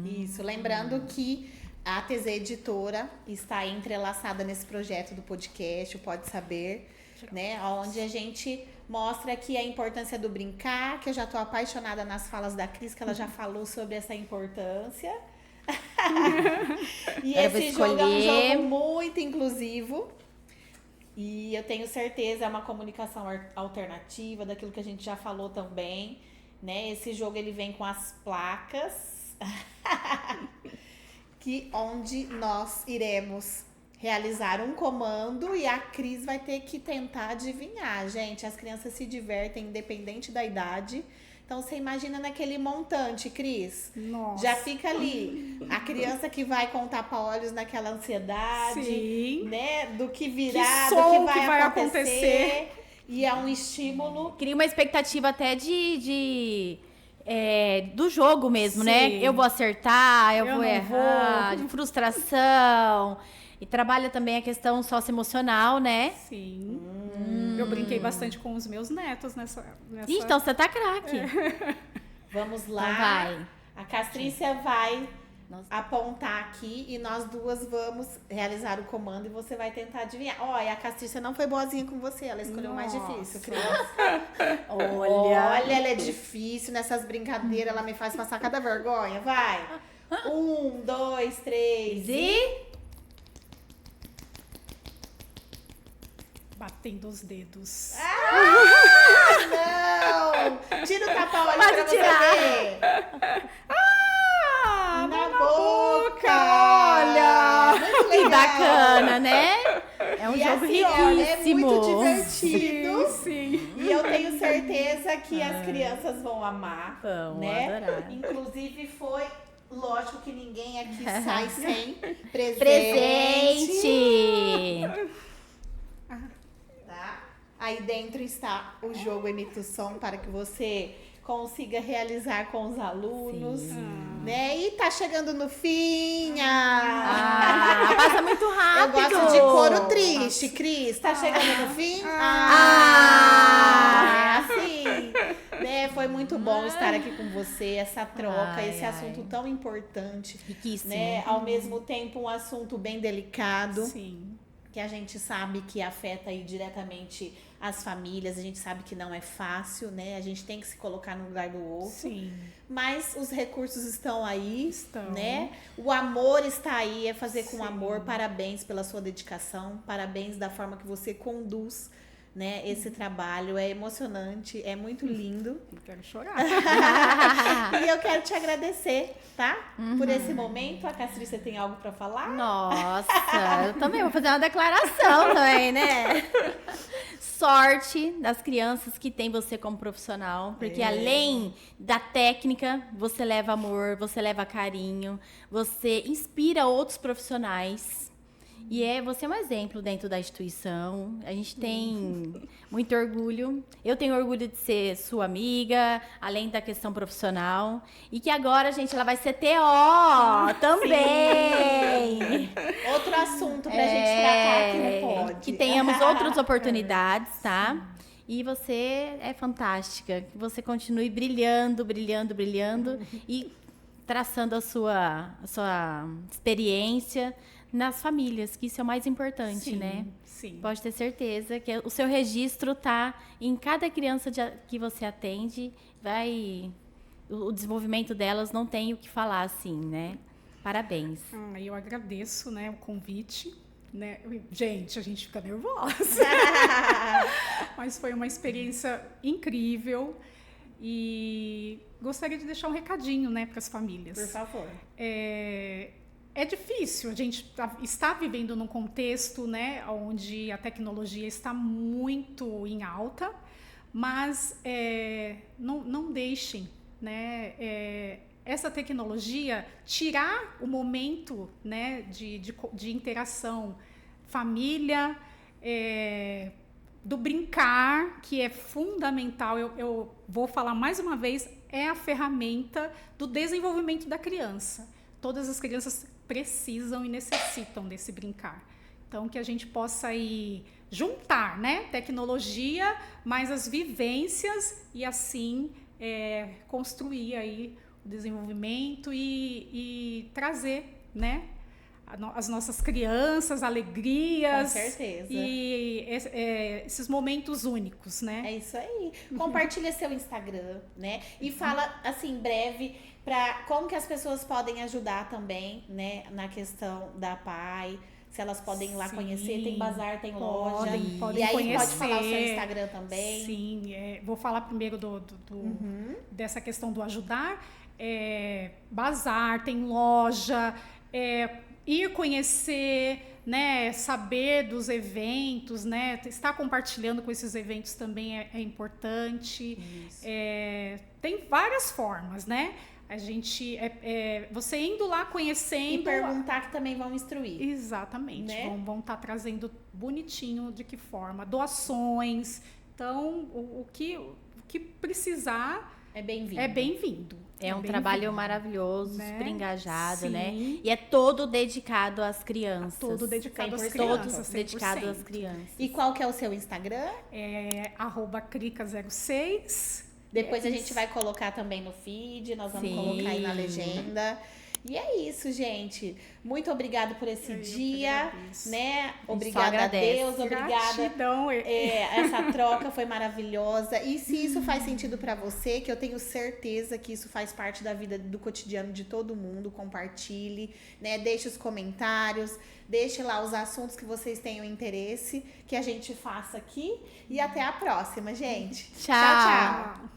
Isso, lembrando que a TZ Editora está entrelaçada nesse projeto do podcast, o Pode Saber, né? Onde a gente mostra aqui a importância do brincar, que eu já estou apaixonada nas falas da Cris, que ela já falou sobre essa importância. E esse jogo é um jogo muito inclusivo. E eu tenho certeza, é uma comunicação alternativa, daquilo que a gente já falou também, né? Esse jogo, ele vem com as placas, onde nós iremos realizar um comando e a Cris vai ter que tentar adivinhar. Gente, as crianças se divertem independente da idade. Então, você imagina naquele montante, Cris. Nossa. Já fica ali. A criança que vai com tapa-olhos naquela ansiedade, Sim. né? Do que virá, Que do som que vai acontecer. acontecer. E é um estímulo. Cria uma expectativa até do jogo mesmo, né? Sim. Eu vou acertar, eu vou não errar, vou. de frustração. E trabalha também a questão socioemocional, né? Sim. Eu brinquei bastante com os meus netos nessa... Ih, então você tá craque. Vamos lá. Então vai. A Castrícia vai Nossa. apontar aqui e nós duas vamos realizar o comando e você vai tentar adivinhar. Olha, a Castrícia não foi boazinha com você, ela escolheu o mais difícil, Cris. Olha, ela é difícil nessas brincadeiras, ela me faz passar cada vergonha. Vai. 1, 2, 3 E... Batendo os dedos. Não! Tira o tapa-olho Pode pra você tirar. ver. Na boca! Olha! Muito Que legal. bacana, né? É um E jogo assim, olha, é riquíssimo. muito divertido. Sim. E eu tenho certeza que as crianças vão amar. Vão né? adorar. Inclusive foi... Lógico que ninguém aqui sai sem presente. Presente! Tá? Aí dentro está o jogo Imita o Som para que você consiga realizar com os alunos, né? E tá chegando no fim. Passa muito Eu rápido. gosto de coro triste, Cris. Tá chegando no fim? É assim. Né? Foi muito bom estar aqui com você, essa troca, esse assunto tão importante. Riquíssimo. Né? Ao mesmo tempo, um assunto bem delicado. Sim. Que a gente sabe que afeta aí diretamente as famílias, a gente sabe que não é fácil, né? A gente tem que se colocar no lugar do outro. Sim. Mas os recursos estão aí, Estão. né? O amor está aí, é fazer com amor. Parabéns pela sua dedicação, parabéns da forma que você conduz, né, esse trabalho. É emocionante, é muito lindo. Eu quero chorar. E eu quero te agradecer, tá? Por esse momento. A Castrícia tem algo para falar? Nossa, eu também vou fazer uma declaração também, né? Sorte das crianças que tem você como profissional, porque além da técnica, você leva amor, você leva carinho, você inspira outros profissionais. E você é um exemplo dentro da instituição. A gente tem muito orgulho. Eu tenho orgulho de ser sua amiga, além da questão profissional. E que agora, gente, ela vai ser TO também. Outro assunto pra gente tratar aqui no Pod. Que tenhamos outras oportunidades, tá? E você é fantástica. Que você continue brilhando, brilhando, brilhando e traçando a sua experiência nas famílias, que isso é o mais importante, né? Sim. Pode ter certeza que o seu registro tá em cada criança que você atende, o desenvolvimento delas não tem o que falar, assim, né? Parabéns. Eu agradeço, né, o convite. Né? Gente, a gente fica nervosa. Mas foi uma experiência incrível. E gostaria de deixar um recadinho, né, para as famílias. Por favor. É é difícil, a gente está vivendo num contexto, né, onde a tecnologia está muito em alta, mas não deixem, né, essa tecnologia tirar o momento, né, de interação, família, do brincar, que é fundamental. Eu vou falar mais uma vez, é a ferramenta do desenvolvimento da criança. Todas as crianças precisam e necessitam desse brincar. Então, que a gente possa aí juntar, né, tecnologia, mais as vivências e assim construir aí o desenvolvimento e trazer, né, as nossas crianças, alegrias. Com certeza. E esses momentos únicos, né? É isso aí. Compartilha seu Instagram, né? E fala, assim, breve, como que as pessoas podem ajudar também, né? Na questão da PAI. Se elas podem ir lá conhecer, tem bazar, tem loja. Podem e aí conhecer. pode falar o seu Instagram também. Sim, vou falar primeiro dessa questão do ajudar. Bazar, tem loja, ir conhecer, né, saber dos eventos, né, estar compartilhando com esses eventos também é importante. Tem várias formas, né? A gente, você indo lá conhecendo... E perguntar que também vão instruir. Exatamente, né? vão estar trazendo bonitinho de que forma, doações. Então, o que precisar é bem-vindo. É bem-vindo. É um trabalho maravilhoso, né? super engajado, Sim. né? E é todo dedicado às crianças. Todo dedicado às 100%. crianças. Todo 100%. dedicado às crianças. E qual que é o seu Instagram? @crica06. Depois a gente vai colocar também no feed, nós vamos Sim. colocar aí na legenda. E é isso, gente. Muito obrigada por esse dia, né? Obrigada a agradece. Deus, obrigada. Gratidão. Essa troca foi maravilhosa. E se isso faz sentido pra você, que eu tenho certeza que isso faz parte da vida, do cotidiano de todo mundo, compartilhe, né? Deixe os comentários, deixe lá os assuntos que vocês tenham interesse, que a gente faça aqui. E até a próxima, gente. Tchau. Tchau.